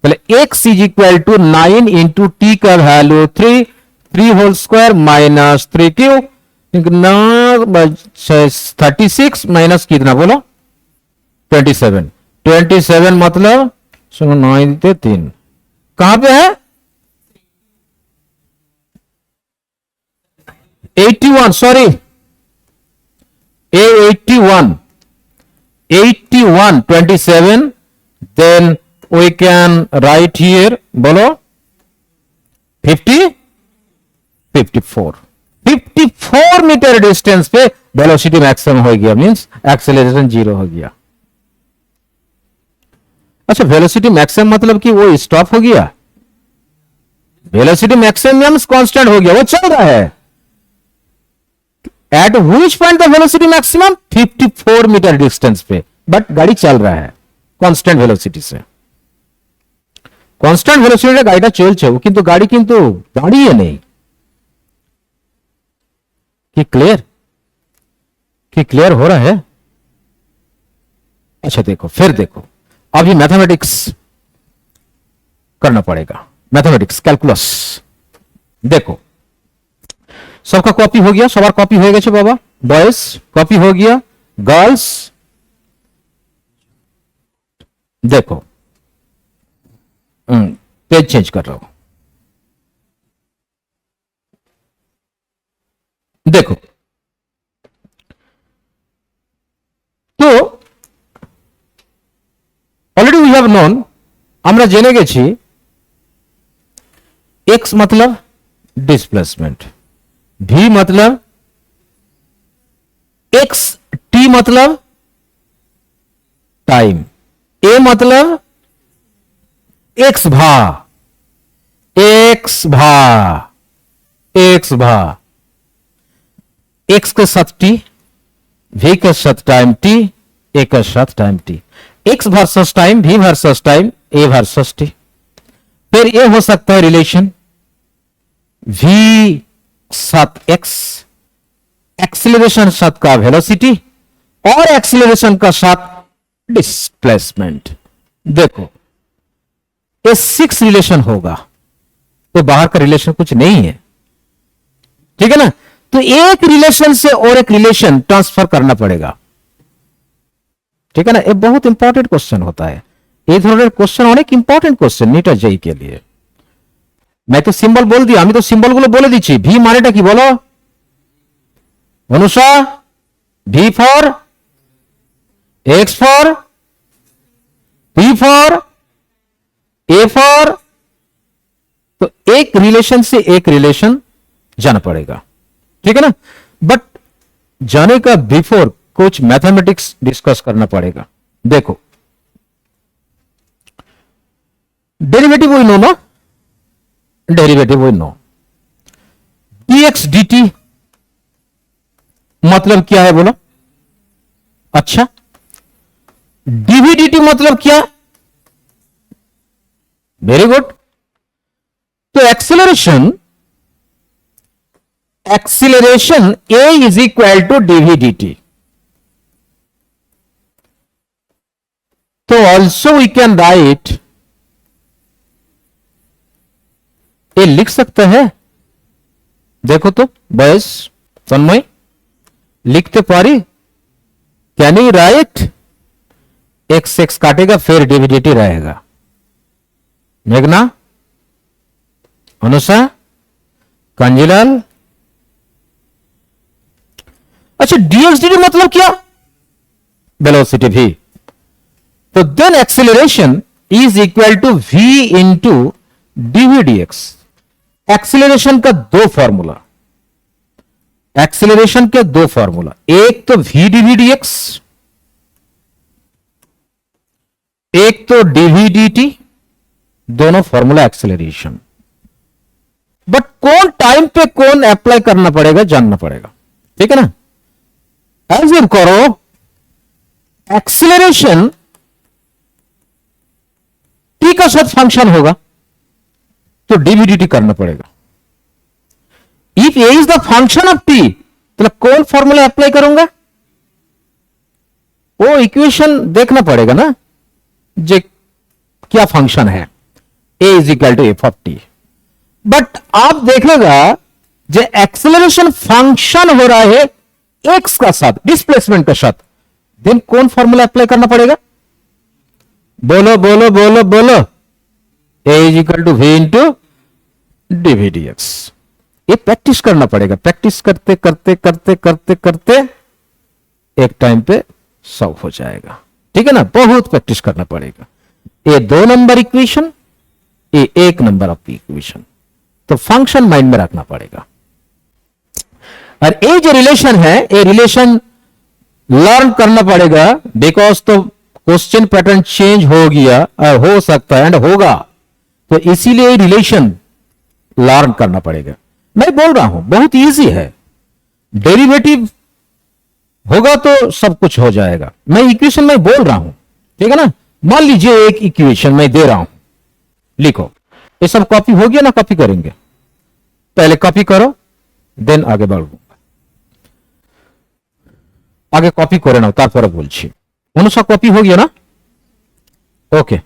S1: তাহলে x is equal to 9 into t का value 3, 3 whole square minus 3 cube, 36 minus कितना बोलो? 27। 27 मतलब 9 देते 3, कहां पे है? 81, sorry, A81, 81, 27, then we can write here, बोलो 50, 54, 54 मीटर डिस्टेंस पे वेलोसिटी मैक्सिमम हो गया, मींस एक्सेलरेशन 0 हो गया। अच्छा, वेलोसिटी मैक्सिमम मतलब कि वो स्टॉप हो गया? वेलोसिटी मैक्सिमम कांस्टेंट हो गया, वो चल रहा है। At which point the velocity maximum? 54 metre distance पे, बट गाड़ी चल रहा है कांस्टेंट वेलोसिटी से। कांस्टेंट वेलोसिटी गाड़ीটা চলছে, কিন্তু গাড়ি কিন্তু দাঁড়িয়ে নেই। कि क्लियर? कि क्लियर हो रहा है? अच्छा देखो, फिर देखो, अभी मैथमेटिक्स करना पड़ेगा, मैथमेटिक्स कैलकुलस। देखो, सबका कॉपी हो गया, सबार कॉपी हो गए बाबा, बॉयज कॉपी हो गया, गर्ल्स देखो, पेज चेंज कर रहा हूं। देखो, तो অলরেডি উই হ্যাভ নোন, আমরা জেনে গেছি एक्स मतलब डिस्प्लेसमेंट, v मतलब एक्स, t मतलब टाइम, a मतलब एक्स भा, एक्स भा, एक्स भा, एक्स के साथ t, v के साथ टाइम t, a के साथ time t, x versus time, v versus time, a versus t। फिर ये हो सकता है रिलेशन v साथ x, एक्सीलरेशन साथ का वेलोसिटी और एक्सीलरेशन का साथ डिस्प्लेसमेंट। देखो ये 6 रिलेशन होगा, तो बाहर का रिलेशन कुछ नहीं है, ठीक है ना। तो एक रिलेशन से और एक रिलेशन ट्रांसफर करना पड़ेगा, ठीक है ना। ये बहुत इंपॉर्टेंट क्वेश्चन होता है, এই ধরনের কোশ্চেন অনেক ইম্পর্টেন্ট কোশ্চেন নিটা জেই के लिए। मैं तो सिंबल बोल दिया, আমি তো সিম্বল গুলো বলে দিচ্ছি। ভি মানেটা কি বলো Anusha? V for x for, P for, A for. तो एक रिलेशन से एक रिलेशन जाना पड़ेगा, ठीक है ना। बट जाने का बिफोर कुछ मैथमेटिक्स डिस्कस करना पड़ेगा। देखो डेरिवेटिव वी नो ना, derivative we know. dx dt मतलब क्या है बोलो? अच्छा, dv dt मतलब क्या? Very good. तो acceleration, acceleration a is equal to dv dt। तो ऑल्सो वी कैन राइट, ये लिख सकते हैं। देखो तो बॉयस, तन्मय लिखते पारी? Can you right? X x काटेगा फिर डिविडिटी रहेगा। मेघना, अनुषा, कांजीलाल। अच्छा, डीएक्स डी मतलब क्या? वेलोसिटी भी। तो then acceleration is equal to v into dv dx. Acceleration का दो फॉर्मूला, एक्सेलरेशन के दो फॉर्मूला, एक तो वी डीवी डीएक्स, एक तो डीवी डीटी, दोनों फॉर्मूला एक्सेलरेशन। बट कौन टाइम पे कौन अप्लाई करना पड़ेगा जानना पड़ेगा, ठीक है ना। एज्यूम करो एक्सेलरेशन टी का साथ फंक्शन होगा, तो डीवीडीटी करना पड़ेगा। If A is the function of T, तो कौन फॉर्मूला अप्लाई करूंगा? वो इक्वेशन देखना पड़ेगा ना, जे क्या फंक्शन है। A is equal to f of t. But आप देखेगा जो एक्सेलरेशन फंक्शन हो रहा है एक्स का साथ, डिस्प्लेसमेंट के साथ, देन कौन फॉर्मूला अप्लाई करना पड़ेगा? बोलो बोलो बोलो बोलो। A is equal to v into dv dx. ये प्रैक्टिस करना पड़ेगा, प्रैक्टिस करते करते करते करते करते एक टाइम पे सॉल्व हो जाएगा, ठीक है ना। बहुत प्रैक्टिस करना पड़ेगा। ये 2 नंबर इक्वेशन, ये 1 नंबर ऑफ इक्वेशन, तो फंक्शन माइंड में रखना पड़ेगा। और ये जो रिलेशन है, ये रिलेशन लर्न करना पड़ेगा, बिकॉज तो क्वेश्चन पैटर्न चेंज हो गया, हो सकता है एंड होगा, तो इसीलिए रिलेशन लर्न करना पड़ेगा। मैं बोल रहा हूं बहुत इजी है, डेरिवेटिव होगा तो सब कुछ हो जाएगा। मैं इक्वेशन में बोल रहा हूं, ठीक है ना। मान लीजिए एक इक्वेशन मैं दे रहा हूं, लिखो। ये सब कॉपी हो गया ना? कॉपी करेंगे, पहले कॉपी करो देन आगे बढ़ो। आगे कॉपी करे नाओ तारपरे बोलছি। অনুষা कॉपी हो गया ना? ओके।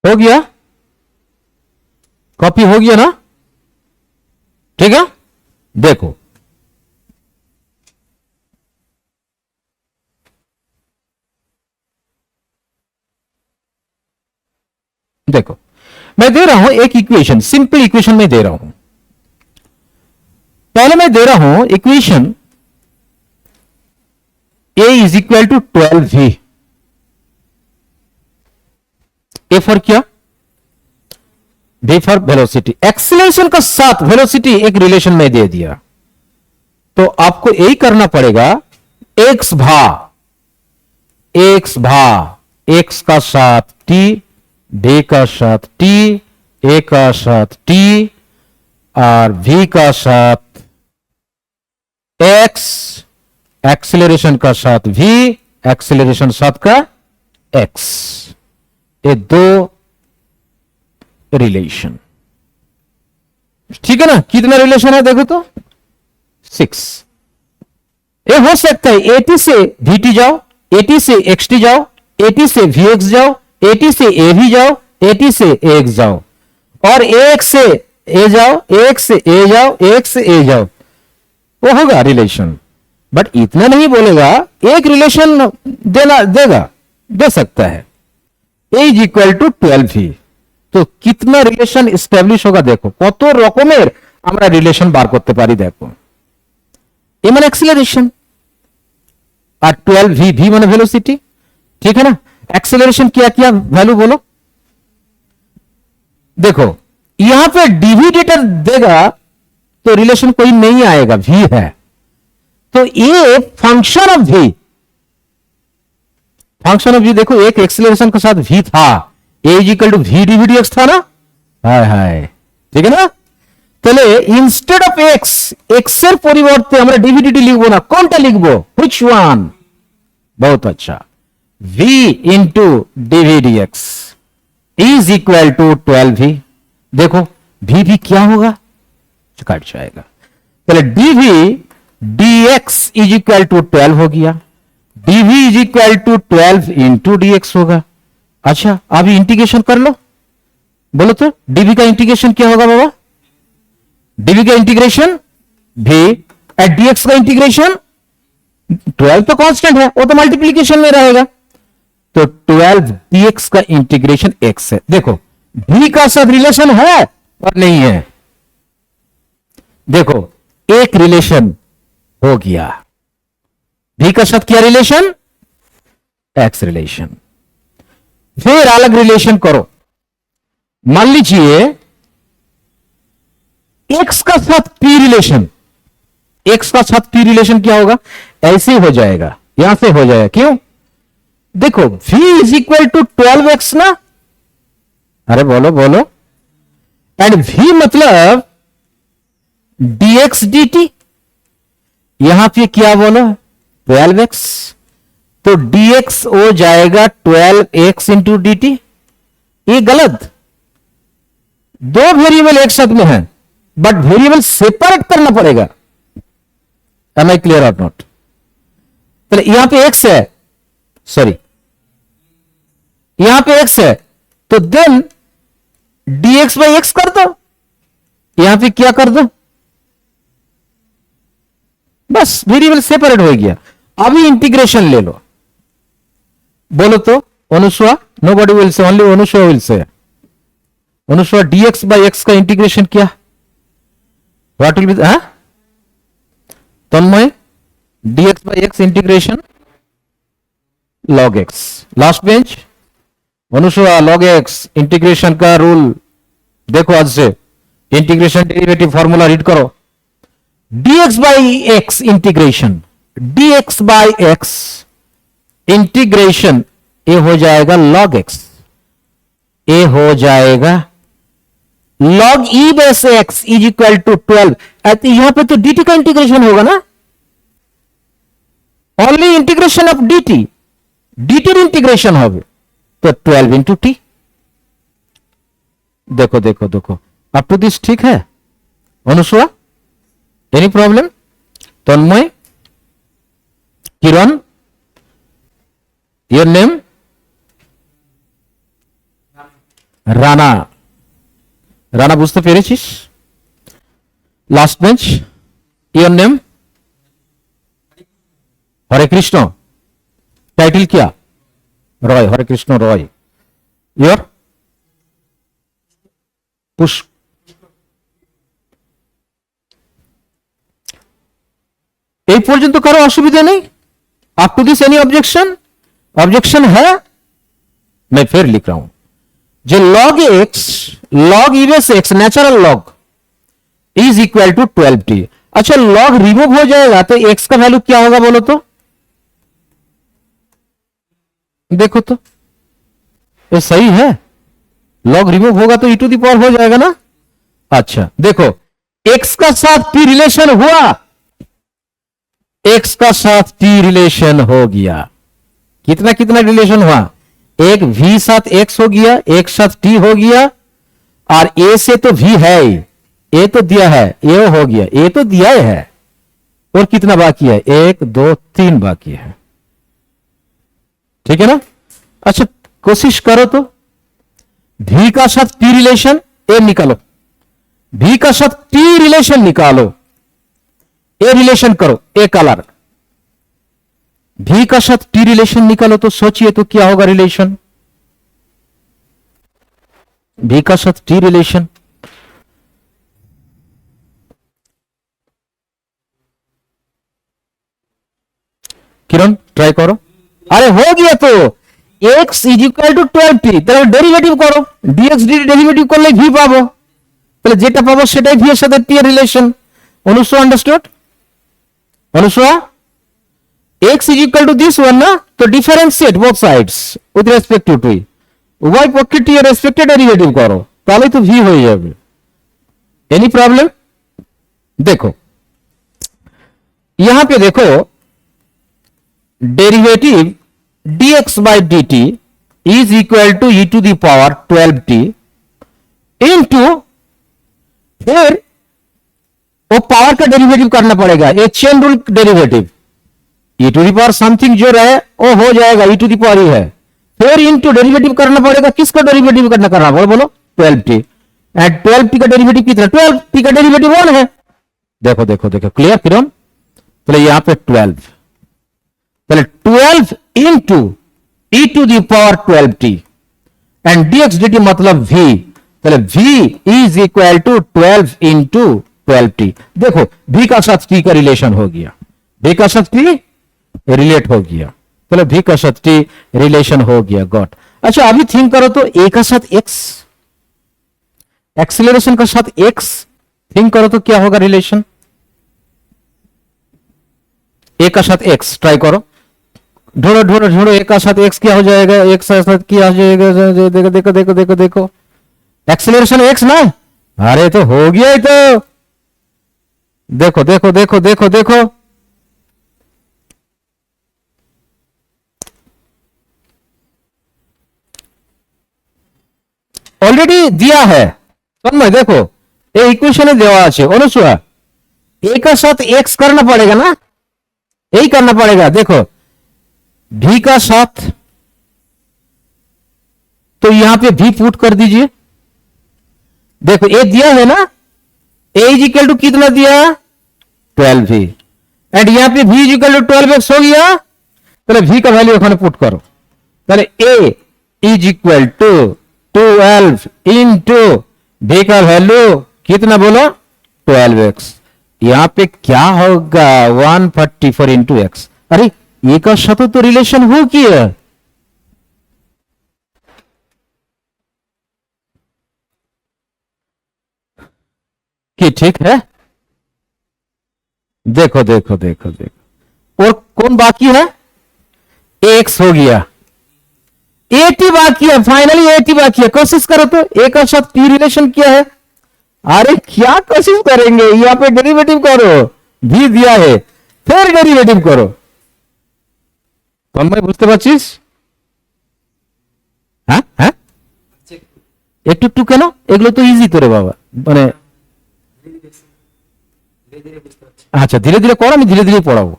S1: हो गया, कॉपी हो गया ना? ठीक है, देखो देखो मैं दे रहा हूं एक इक्वेशन, सिंपल इक्वेशन में दे रहा हूं। पहले मैं दे रहा हूं equation a is equal to 12v। A for क्या? v for velocity. एक्सीलरेशन का साथ वेलोसिटी एक रिलेशन में दे दिया, तो आपको यही करना पड़ेगा, x का साथ t, v का साथ t, a का साथ t और v का साथ x, एक्सीलरेशन का साथ v, एक्सीलरेशन साथ का x, ये दो रिलेशन। ठीक है ना? कितना रिलेशन है देखो तो 6। ये हो सकता है एटी से vt जाओ, एटी से xt जाओ, एटी से vx जाओ, एटी से av जाओ, एटी से ax जाओ, और ax से a जाओ, ax से a जाओ, ax से a जाओ, वो होगा रिलेशन। बट इतना नहीं बोलेगा, एक रिलेशन देगा, दे सकता है a is equal to 12v। तो कितना रिलेशन एस्टैब्लिश होगा देखो, কত রকমের আমরা রিলেশন বার করতে পারি দেখো। a মানে एक्सीलरेशन और 12v, v মানে वेलोसिटी। ठीक है ना? एक्सीलरेशन क्या क्या वैल्यू बोलो, देखो यहां पे डिविडेटर देगा तो रिलेशन कोई नहीं आएगा, v है, तो ये फंक्शन ऑफ v, देखो एक एक्सीलरेशन के साथ v था, a is equal to v dvdx था ना? हाय हाय, ठीक है ना? তাহলে ইনস্টেড অফ x, x এর পরিবর্তে আমরা ডিভিডিটি লিখবো না, কোনটা লিখবো? Which one? बहुत अच्छा, v into dvdx is equal to 12v। देखो v भी क्या होगा, कट जाएगा। पहले dv dx is equal to 12 हो गया, dv is equal to 12 into dx होगा। अच्छा, अभी इंटीग्रेशन कर लो, बोलो तो dv का इंटीग्रेशन क्या होगा बाबा? dv का इंटीग्रेशन v और dx का इंटीग्रेशन 12 तो कांस्टेंट है, वो तो मल्टीप्लीकेशन में रहेगा, तो 12 dx का इंटीग्रेशन x है। देखो v का साथ रिलेशन है और नहीं है, देखो एक रिलेशन हो गया, v का साथ क्या रिलेशन? x relation. फिर अलग रिलेशन करो, मान लीजिए x का साथ p रिलेशन, x का साथ p रिलेशन क्या होगा? ऐसे हो जाएगा, यहां से हो जाएगा, क्यों? देखो v is equal to 12x ना, अरे बोलो बोलो, एंड v मतलब dx dt, यहां पे क्या बोलो? 12x, तो dx हो जाएगा 12x इंटू dt। ये गलत, दो वेरिएबल एक साथ में है, बट वेरिएबल सेपरेट करना पड़ेगा। एम आई क्लियर और नॉट? तो यहां पे x है, सॉरी यहां पे x है, तो देन dx बाई x कर दो, यहां पे क्या कर दो, बस वेरिएबल सेपरेट हो गया। अभी इंटीग्रेशन ले लो, बोलो तो Anusua, nobody will say, only Anusua will say. Anusua dx by x का इंटीग्रेशन क्या? What will be? Tanmay dx by x integration log x। Last bench Anusua log x integration का रूल देखो, आज से इंटीग्रेशन डेरिवेटिव फॉर्मूला रीड करो। dx by x integration, dx by x integration, ये हो जाएगा log x, ये हो जाएगा log e base x is equal to 12। यहां पे तो dt का इंटीग्रेशन होगा ना, only integration of dt, dt integration होगा, तो 12 इंटू टी। देखो देखो देखो, अप टू दिस ठीक है? Anusua, any problem? Tanmay, Kiran, your name? Rana, Rana বুঝতে পেরেছিস? Last bench, your name? Hare Krishna, title क्या? रॉय, हरे कृष्ण रॉय। योर? पुष्प। এই পর্যন্ত কারো অসুবিধা নেই? Up to this any objection? Objection है? मैं फिर लिख रहा हूं, जो log x, log e base x नेचुरल log is equal to 12t। अच्छा, log रिमूव हो जाएगा तो x का वैल्यू क्या होगा बोलो तो? देखो तो ये सही है, log रिमूव होगा तो e टू द पावर हो जाएगा ना। अच्छा देखो, x का साथ t रिलेशन हुआ, x का साथ t रिलेशन हो गया। कितना कितना रिलेशन हुआ? एक v साथ x हो गया, एक साथ t हो गया, और a से तो v है ही, a तो दिया है, a हो गया, a तो दिया ही है, और कितना बाकी है? 1 2 3 बाकी है। ठीक है ना? अच्छा कोशिश करो तो v का साथ t रिलेशन a निकालो, v का साथ t रिलेशन निकालो, ए रिलेशन करो, ए कलर, भी का साथ टी रिलेशन निकालो तो सोचिए तो क्या होगा रिलेशन? भी का साथ टी रिलेशन, किरण ट्राई करो। अरे हो गया तो x is equal to 12t, তাহলে ডেরিভেটিভ করো, dx dt ডেরিভেটিভ করলে v পাবো, তাহলে যেটা পাবো সেটাই v এর সাথে t এর relation. Anusuya understood? Anusua, x is equal to this one ना, तो differentiate both sides with respect to t, y पक्षे t এর রেসপেক্টে ডেরিভেটিভ করো, তাহলে তো v হয়ে যাবে। Any problem? देखो यहां पे देखो, derivative dx by dt is equal to e to the power 12t into, फिर वो पावर का डेरिवेटिव करना पड़ेगा, ये chain rule derivative, e to the power something जो रहे वो हो जाएगा, e टू दी पावर ही है, फिर इनटू डेरिवेटिव करना पड़ेगा, किसका डेरिवेटिव करना बोलो बोलो? 12t, एंड 12t का डेरिवेटिव कितना? 12t का डेरिवेटिव 1 है। देखो देखो देखो, क्लियर किरण? पहले यहां पे 12, पहले 12 into e to the power 12t and dx dt मतलब v, पहले v is equal to 12 into 12t। देखो v का साथ t का रिलेशन हो गया, v का साथ t रिलेट हो गया, चलो v का साथ t रिलेशन हो गया, गॉट। अच्छा अभी थिंक करो तो a का साथ x, एक्सीलरेशन का साथ x थिंक करो तो क्या होगा रिलेशन? a का साथ x ट्राई करो, ढूंढो ढूंढो ढूंढो, a का साथ x क्या हो जाएगा? x का साथ क्या हो जाएगा? देखो देखो देखो देखो देखो, एक्सीलरेशन x ना, अरे तो हो गया ही तो, देखो देखो देखो देखो देखो, ऑलरेडी दिया है, समझ? देखो ये इक्वेशन देवा আছে, অনুসুয়া a का साथ x करना पड़ेगा ना, यही करना पड़ेगा। देखो v का साथ, तो यहां पे v पुट कर दीजिए, देखो a दिया है ना, a इज इक्वल टू कितना दिया? 12v, एंड यहां पे v is equal to 12x हो गया, पहले v का वैल्यू एखाने पुट करो, पहले a is equal to 12 into v का वैल्यू कितना बोलो? 12x, यहां पे क्या होगा? 144 इंटू x। अरे ये का साथ तो रिलेशन हो किया, कि ठीक है? देखो देखो देखो देखो, और कौन बाकी है? x हो गया, 80 बाकी है, फाइनली 80 बाकी है। कोशिश करो तो a का साथ t रिलेशन क्या है? अरे क्या कोशिश करेंगे, यहां पे डेरिवेटिव करो, v दिया है, फिर डेरिवेटिव करो, कौन भाई बुझते পারছিস? হ্যাঁ হ্যাঁ, একটু একটু কেন? এগুলো তো ইজি তোরে বাবা, মানে আচ্ছা ধীরে ধীরে করো, আমি ধীরে ধীরে পড়াবো।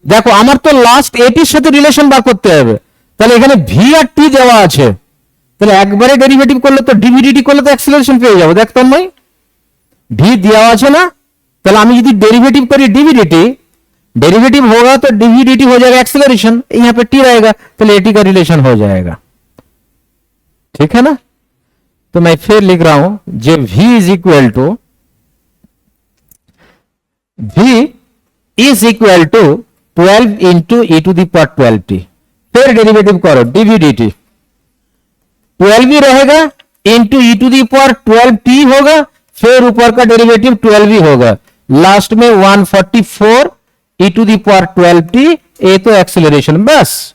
S1: দেখো আমার তো লাস্ট 80 এর সাথে রিলেশন বার করতে হবে, তাহলে এখানে ভি আর টি দেওয়া আছে, তাহলে একবারে ডেরিভেটিভ করলে তো ডিভিডিটি করলে তো অ্যাক্সিলারেশন পেয়ে যাবো। দেখ তন্ময়, ভি দেওয়া আছে ना, তাহলে আমি যদি डेरिवेटिव करी डीवीडीटी, डेरिवेटिव होगा तो डीवीडीटी हो जाएगा एक्सेलरेशन, यहाँ पे टी रहेगा, तो एटी का रिलेशन हो जाएगा। ठीक है ना। तो मैं फिर लिख रहा हूं जे v is equal to v is equal to 12 into e to the power 12t। फिर डेरिवेटिव करो डीवीडीटी, 12 ही रहेगा into e to the power 12t होगा, फिर ऊपर का डेरिवेटिव 12 ही होगा, लास्ट में 144 ई टू दी पावर 12t। ये तो एक्सेलरेशन, बस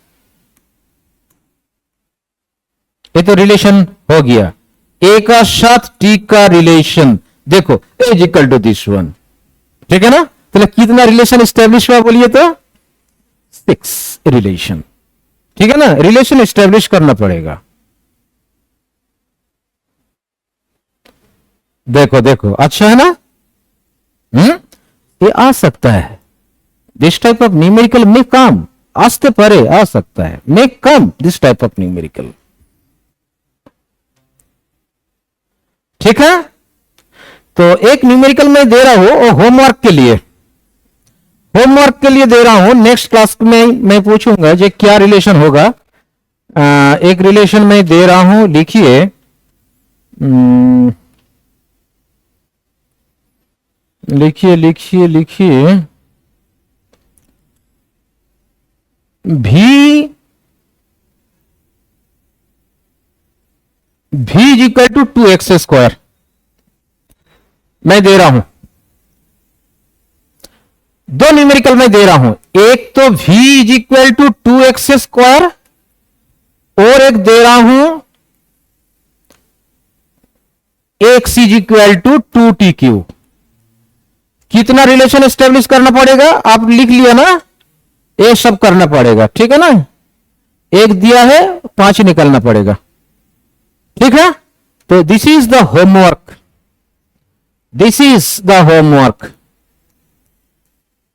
S1: ये तो रिलेशन हो गया। ए का साथ टी का रिलेशन देखो, is equal to this one. ठीक है ना। तो कितना रिलेशन स्टैब्लिश हुआ बोलिए तो 6 रिलेशन। ठीक है ना, रिलेशन स्टैब्लिश करना पड़ेगा। देखो देखो, अच्छा है ना। ये आ सकता है, दिस टाइप ऑफ न्यूमेरिकल में कम आस्ते परे आ सकता है, में come this type of numerical. ठीक है। तो एक न्यूमेरिकल मैं दे रहा हूं और होमवर्क के लिए, होमवर्क के लिए दे रहा हूं। नेक्स्ट क्लास में मैं पूछूंगा जो क्या रिलेशन होगा। एक रिलेशन मैं दे रहा हूं, लिखिए। लिखिए लिखिए लिखिए, भी इज इक्वल टू 2x²। मैं दे रहा हूं दो न्यूमेरिकल में दे रहा हूं, एक तो v is equal to 2x² और एक दे रहा हूं x is equal to 2t³। कितना रिलेशन एस्टेब्लिश करना पड़ेगा, आप लिख लिया ना, ये सब करना पड़ेगा। ठीक है ना, एक दिया है 5 निकलना पड़ेगा। ठीक है। तो this is the homework, this is the homework.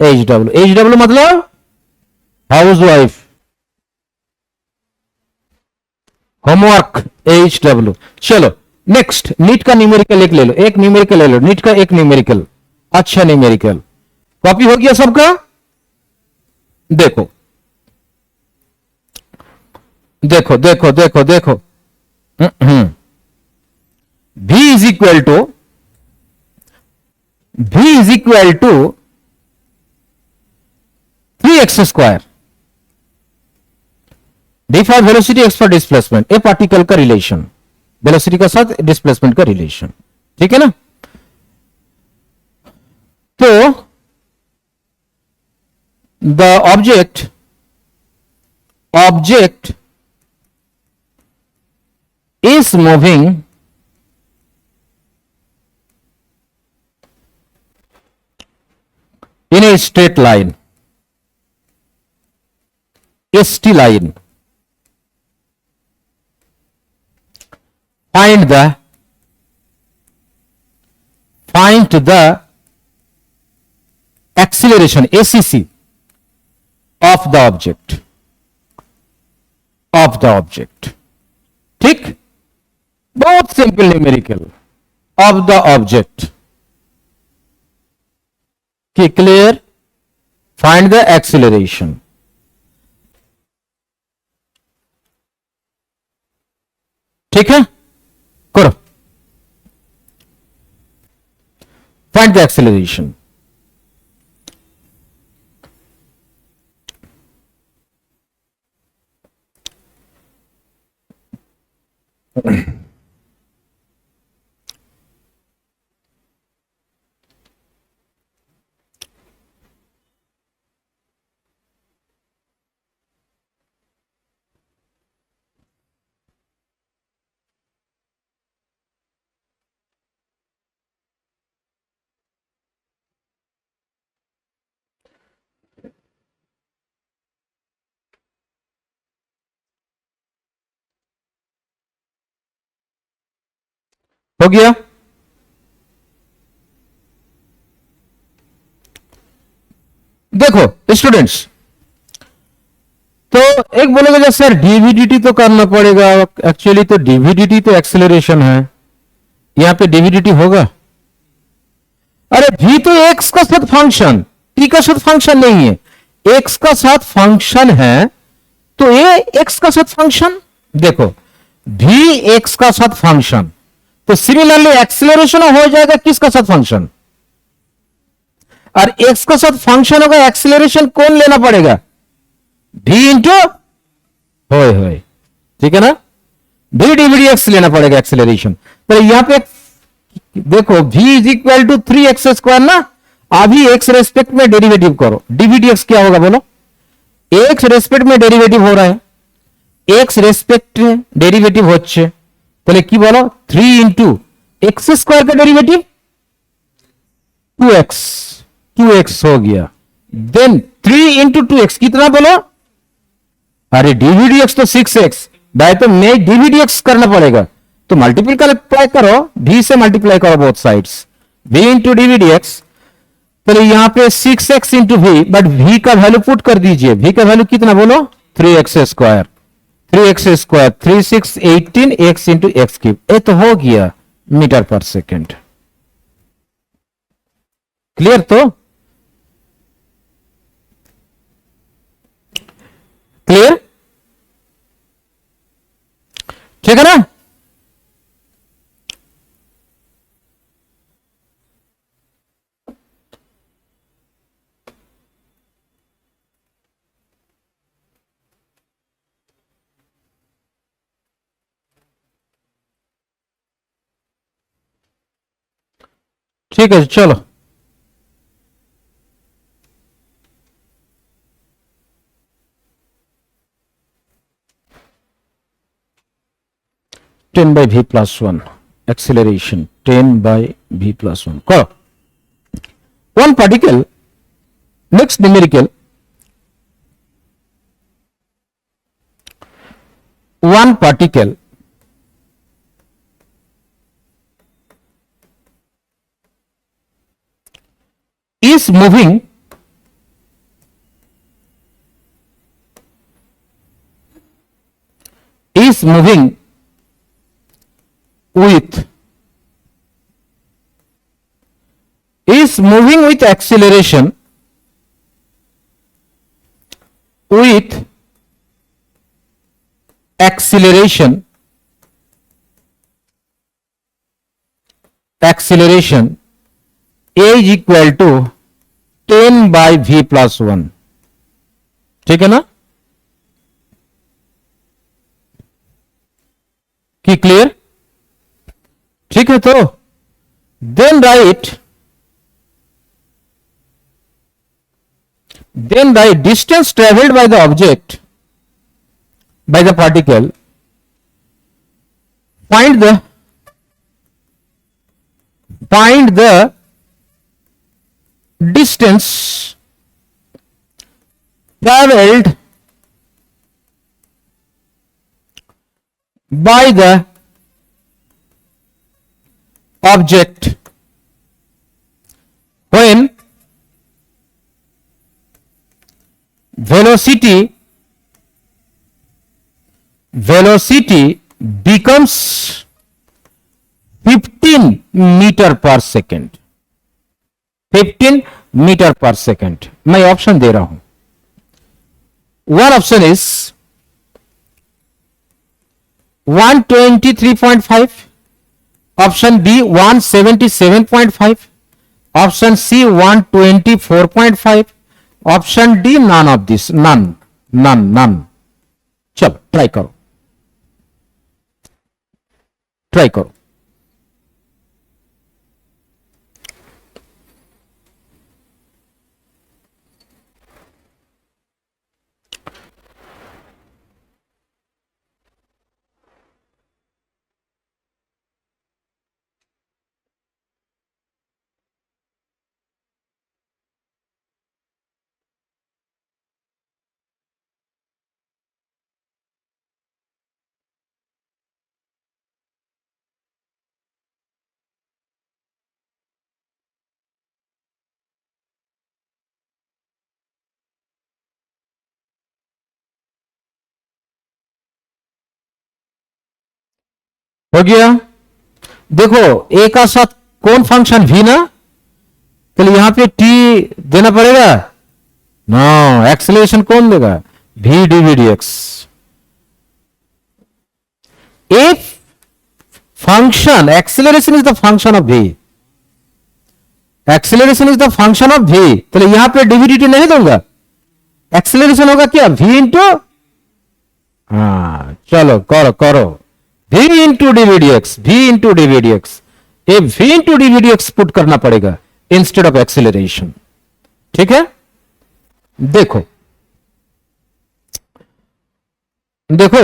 S1: H W मतलब housewife, homework H W. चलो नेक्स्ट, नीट का न्यूमेरिकल एक ले लो, एक न्यूमेरिकल ले लो, नीट का एक न्यूमेरिकल, अच्छा न्यूमेरिकल। कॉपी हो गया सबका। देखो देखो देखो देखो देखो, v is equal to v = 3x²। D for velocity, x for displacement, a particle का रिलेशन, वेलोसिटी का साथ डिस्प्लेसमेंट का रिलेशन। ठीक है ना। तो the object is moving in a straight line, ST line. Find the acceleration, ACC, of the object. ठीक, बहुत simple numerical, of the object की क्लियर। Find the acceleration. ठीक है, करो। Find the acceleration. हो गया। देखो स्टूडेंट्स, तो एक बोलेगा सर डीवीडीटी तो करना पड़ेगा, एक्चुअली तो डीवीडीटी तो एक्सेलरेशन है, यहां पे डीवीडीटी होगा? अरे भी तो एक्स का साथ फंक्शन, टी का साथ फंक्शन नहीं है, एक्स का साथ फंक्शन है, तो ये एक्स का साथ फंक्शन, देखो भी एक्स का साथ फंक्शन, तो सिमिलरली एक्सेलरेशन हो जाएगा किसका साथ फंक्शन, और एक्स का साथ फंक्शन होगा, एक्सेलरेशन कौन लेना पड़ेगा, भी इंटू होए, ठीक है ना, भी डीवीडी एक्स लेना पड़ेगा एक्सेलरेशन। तो यहां पे देखो v is equal to 3x² ना, अभी एक्स रेस्पेक्ट में डेरिवेटिव करो, डीवीडी एक्स क्या होगा बोलो, एक्स रेस्पेक्ट में डेरिवेटिव हो रहा है, एक्स रेस्पेक्ट डेरिवेटिव হচ্ছে, তাহলে কি বলো 3 ইনটু एक्स स्क्वायर का डेरिवेटिव 2x, 2x हो गया, देन 3 इंटू 2x कितना बोलो, अरे डीवीडी एक्स तो 6x, भाई तो मैं डीवीडी एक्स करना पड़ेगा, तो मल्टीप्लाई करो, v से मल्टीप्लाई करो both sides, v into dvdx, तो यहां पे 6x into v, but v का वैल्यू पुट कर दीजिए, v का वैल्यू कितना बोलो 3x², 3x², 3 6 18 x into x cube, ये तो हो गया मीटर पर सेकेंड, क्लियर? तो क्लियर, ठीक है ना? ठीक है चलो, ten by v plus 1 acceleration 10 by v plus 1 करो, one particle, next numerical, one particle is moving with acceleration with acceleration a is equal to 10 by v plus 1, ठीक है ना, कि क्लियर? ठीक है, तो then right distance travelled by the object, by the particle, find the distance traveled by the object when velocity becomes 15 metre per second, 15 metre per second. मैं option दे रहा हूं, one option is 123.5, option B 177.5, option C 124.5, option D none of this, none. चलो try करो, try करो। हो गया। देखो ए का साथ कौन फंक्शन भी ना, तो यहां पे टी देना पड़ेगा ना, एक्सेलरेशन कौन देगा, v dv dx. If function acceleration is the function of v, acceleration is the function of v, तो यहां पे डीवीडीटी नहीं दूंगा, एक्सेलरेशन होगा क्या, v इंटू, हाँ चलो करो करो, v into डीवीडीएक्स, v into dv dx, ये v इंटू डीवीडीएक्स पुट करना पड़ेगा इंस्टेड ऑफ एक्सेलरेशन। ठीक है, देखो देखो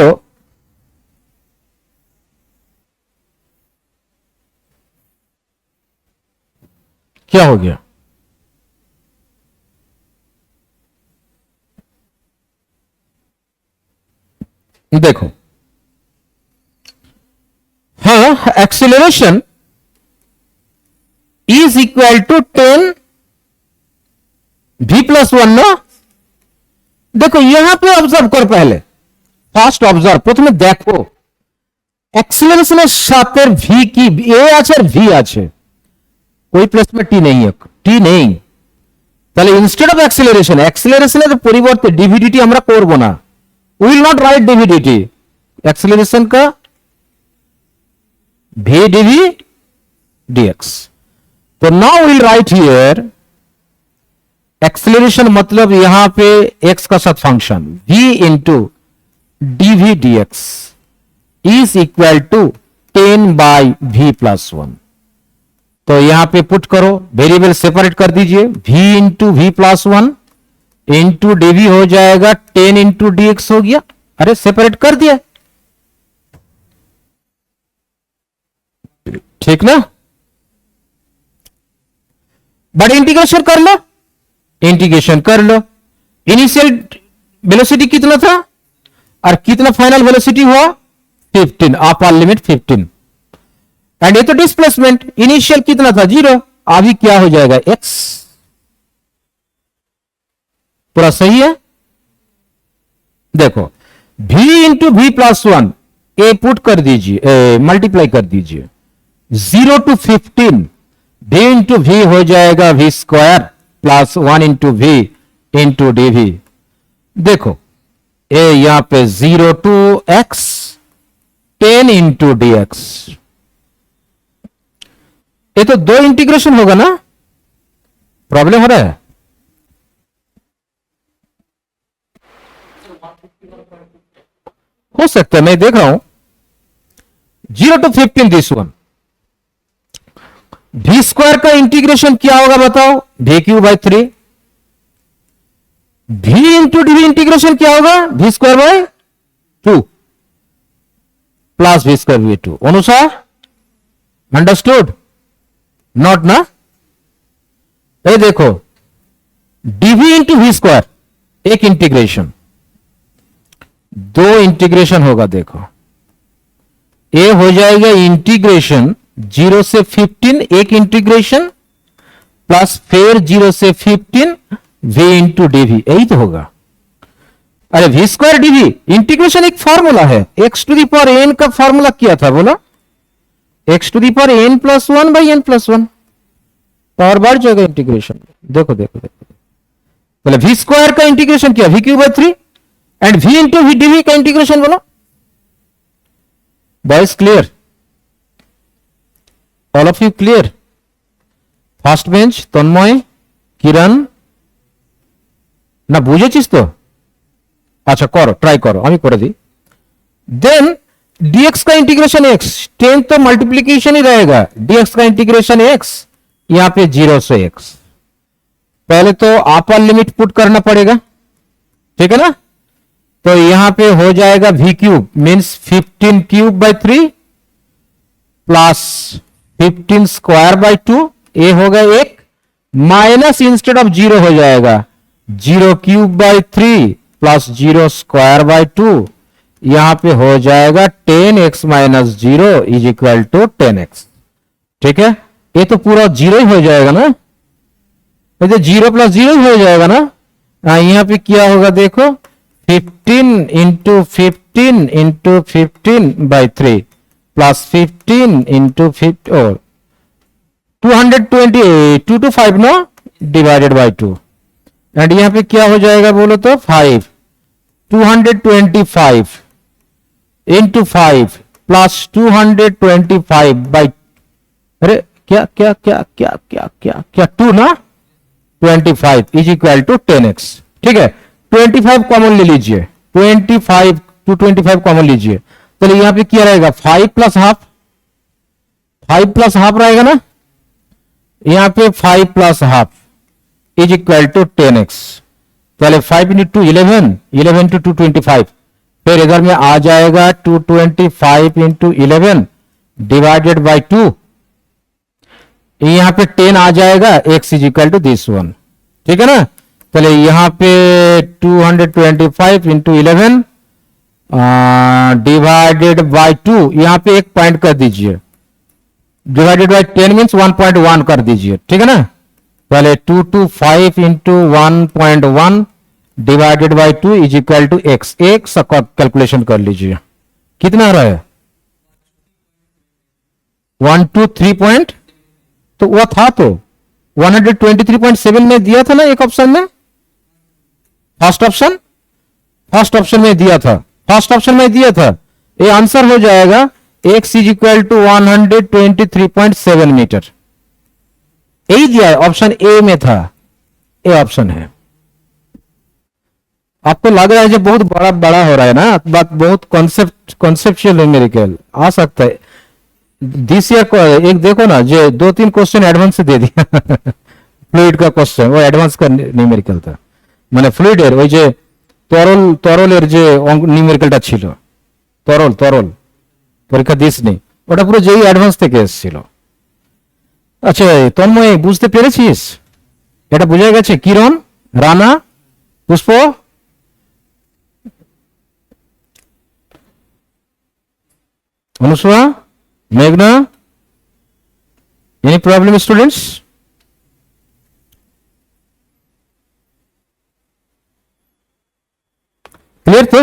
S1: क्या हो गया, देखो हाँ, acceleration is equal to 10 v plus 1 ना। देखो यहां पे ऑब्जर्व कर, पहले फास्ट ऑब्जर्व, प्रथम देखो एक्सेलरेशনের সাথে v কি a আছে আর v আছে, कोई प्लस में टी नहीं है, टी नहीं, তাহলে ইনস্টেড অফ অ্যাক্সিলারেশন, অ্যাক্সিলারেশনের পরিবর্তে ডিভিডিটি আমরা করব না, will not write dvdt, acceleration का v dv dx। तो now will write here acceleration, मतलब यहां पे x का साथ function v into dv dx is equal to 10 by v plus 1। तो यहां पे पुट करो, वेरिएबल सेपरेट कर दीजिए, v into v plus 1 into dv हो जाएगा 10 इंटू dx हो गया, अरे सेपरेट कर दिया, ठीक ना। बट इंटीग्रेशन कर लो, इंटीग्रेशन कर लो, इनिशियल वेलोसिटी कितना था और कितना फाइनल वेलोसिटी हुआ 15, अपर लिमिट 15, एंड ये तो डिस्प्लेसमेंट, इनिशियल कितना था 0, अभी क्या हो जाएगा x, पूरा सही है। देखो v इंटू वी प्लस 1 ए पुट कर दीजिए, मल्टीप्लाई कर दीजिए, 0 टू 15 v इंटू वी हो जाएगा v square plus 1 into v into dv। देखो ए यहां पे 0 टू x 10 इंटू dx, ये तो दो इंटीग्रेशन होगा ना, प्रॉब्लम हो रहा है, हो सकता है, मैं देख रहा हूं 0 to 15 this one, v square का इंटीग्रेशन क्या होगा बताओ, v cube by 3, v into d integration क्या होगा, v square by 2 plus v square by 2। अनुसार अंडरस्टूड, नॉट ना, ये देखो dv इंटू वी स्क्वायर एक इंटीग्रेशन, दो इंटीग्रेशन होगा, देखो ए हो जाएगा इंटीग्रेशन 0 से 15 एक इंटीग्रेशन प्लस फिर 0 से 15 v इंटू डीवी, यही तो होगा। अरे v स्क्वायर डीवी इंटीग्रेशन एक फॉर्मूला है, x to the power n का फॉर्मूला क्या था बोला, x to the power n plus 1 by n plus 1, power बढ़ जाएगा इंटीग्रेशन। देखो देखो देखो, बोले v स्क्वायर का इंटीग्रेशन क्या, v cube by 3 and v into v dv का इंटीग्रेशन बोलो, boys clear, all of you clear, first bench Tanmay Kiran না বুঝেছিস তো, अच्छा करो, ट्राई करो, আমি করে দিই। देन dx का इंटीग्रेशन x, 10 तो मल्टीप्लीकेशन ही रहेगा, dx का इंटीग्रेशन x, यहां पे 0 से x, पहले तो अपर लिमिट पुट करना पड़ेगा, ठीक है ना। तो यहां पे हो जाएगा v cube means 15 cube by 3 plus 15 square by 2, ये होगा एक, माइनस इंस्टेड ऑफ 0 हो जाएगा 0 cube by 3 plus 0 square by 2, यहां पे हो जाएगा 10x minus 0 is equal to 10x, ठीक है। ये तो पूरा 0 ही हो जाएगा ना, ये तो 0 प्लस 0 ही हो जाएगा ना। यहां पे क्या होगा देखो, 15 into 15 into 15 by 3 plus 15 into 50 और 220 2 to 5 no divided by 2 and यहां पे क्या हो जाएगा बोलो तो 5 225 इंटू 5 प्लस 225 बाई अरे क्या क्या क्या क्या क्या क्या क्या 2 ना 25 इज इक्वल टू 10x। ठीक है 25 कॉमन ले लीजिए 25 टू 25 कॉमन लीजिए चलिए यहां पे क्या रहेगा 5 प्लस हाफ 5 प्लस हाफ रहेगा ना यहां पे 5 plus half is equal to 10x पहले 5 इंटू 11 11 टू 225 फिर इधर में आ जाएगा 225 इंटू 11 डिवाइडेड बाई 2 यहां पे 10 आ जाएगा x is equal to this one. ठीक है ना चलिए यहां पे 225 इंटू 11 डिवाइडेड बाई 2 यहां पे एक पॉइंट कर दीजिए डिवाइडेड बाई 10 मीन्स 1.1 कर दीजिए। ठीक है ना पहले 225 into 1.1 divided by 2 is equal to x एक कैलकुलेशन कर लीजिए कितना आ रहा है 123 पॉइंट तो वो था तो 123.7 में दिया था ना एक ऑप्शन में फर्स्ट ऑप्शन में दिया था ये आंसर हो जाएगा x is equal to 123.7 metre यही दिया है ऑप्शन ए में था ए ऑप्शन है। आपको लग रहा है जो बहुत बड़ा हो रहा है ना बात बहुत कॉन्सेप्चुअल न्यूमेरिकल आ सकता है दिस ईयर को एक देखो ना जो 2-3 क्वेश्चन एडवांस से दे दिया फ्लूइड का क्वेश्चन वो एडवांस का न्यूमेरिकल था মানে ফ্লুইডের ওই যে তরলের যে নিউমেরিক্যালটা ছিল তরল পরীক্ষা দিসনি ওটা পুরো যেই অ্যাডভান্স থেকে এসেছিল। আচ্ছা তন্ময় বুঝতে পেরেছিস এটা বোঝা গেছে কিরণ রানা পুষ্প অনুসুয়া মেঘনা এনি প্রবলেম স্টুডেন্টস क्लियर तो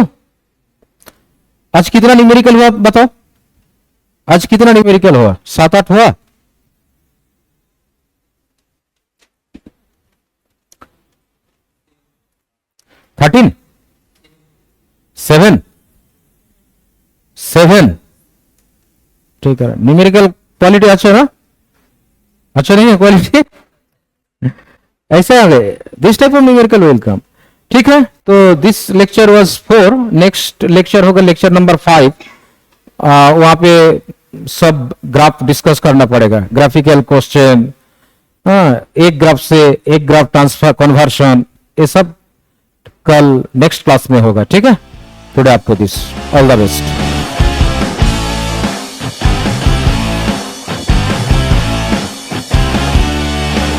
S1: आज कितना न्यूमेरिकल हुआ बताओ आज कितना न्यूमेरिकल हुआ 7-8 हुआ 13 7 ठीक है न्यूमेरिकल क्वालिटी अच्छा ना अच्छा नहीं है क्वालिटी ऐसे आ गए this type of numerical welcome. ठीक है तो this lecture was 4 next lecture होगा लेक्चर नंबर 5 वहां पे सब ग्राफ डिस्कस करना पड़ेगा ग्राफिकल क्वेश्चन एक ग्राफ से एक ग्राफ ट्रांसफर कन्वर्शन ये सब कल नेक्स्ट क्लास में होगा। ठीक है टुडे आपको दिस ऑल द बेस्ट।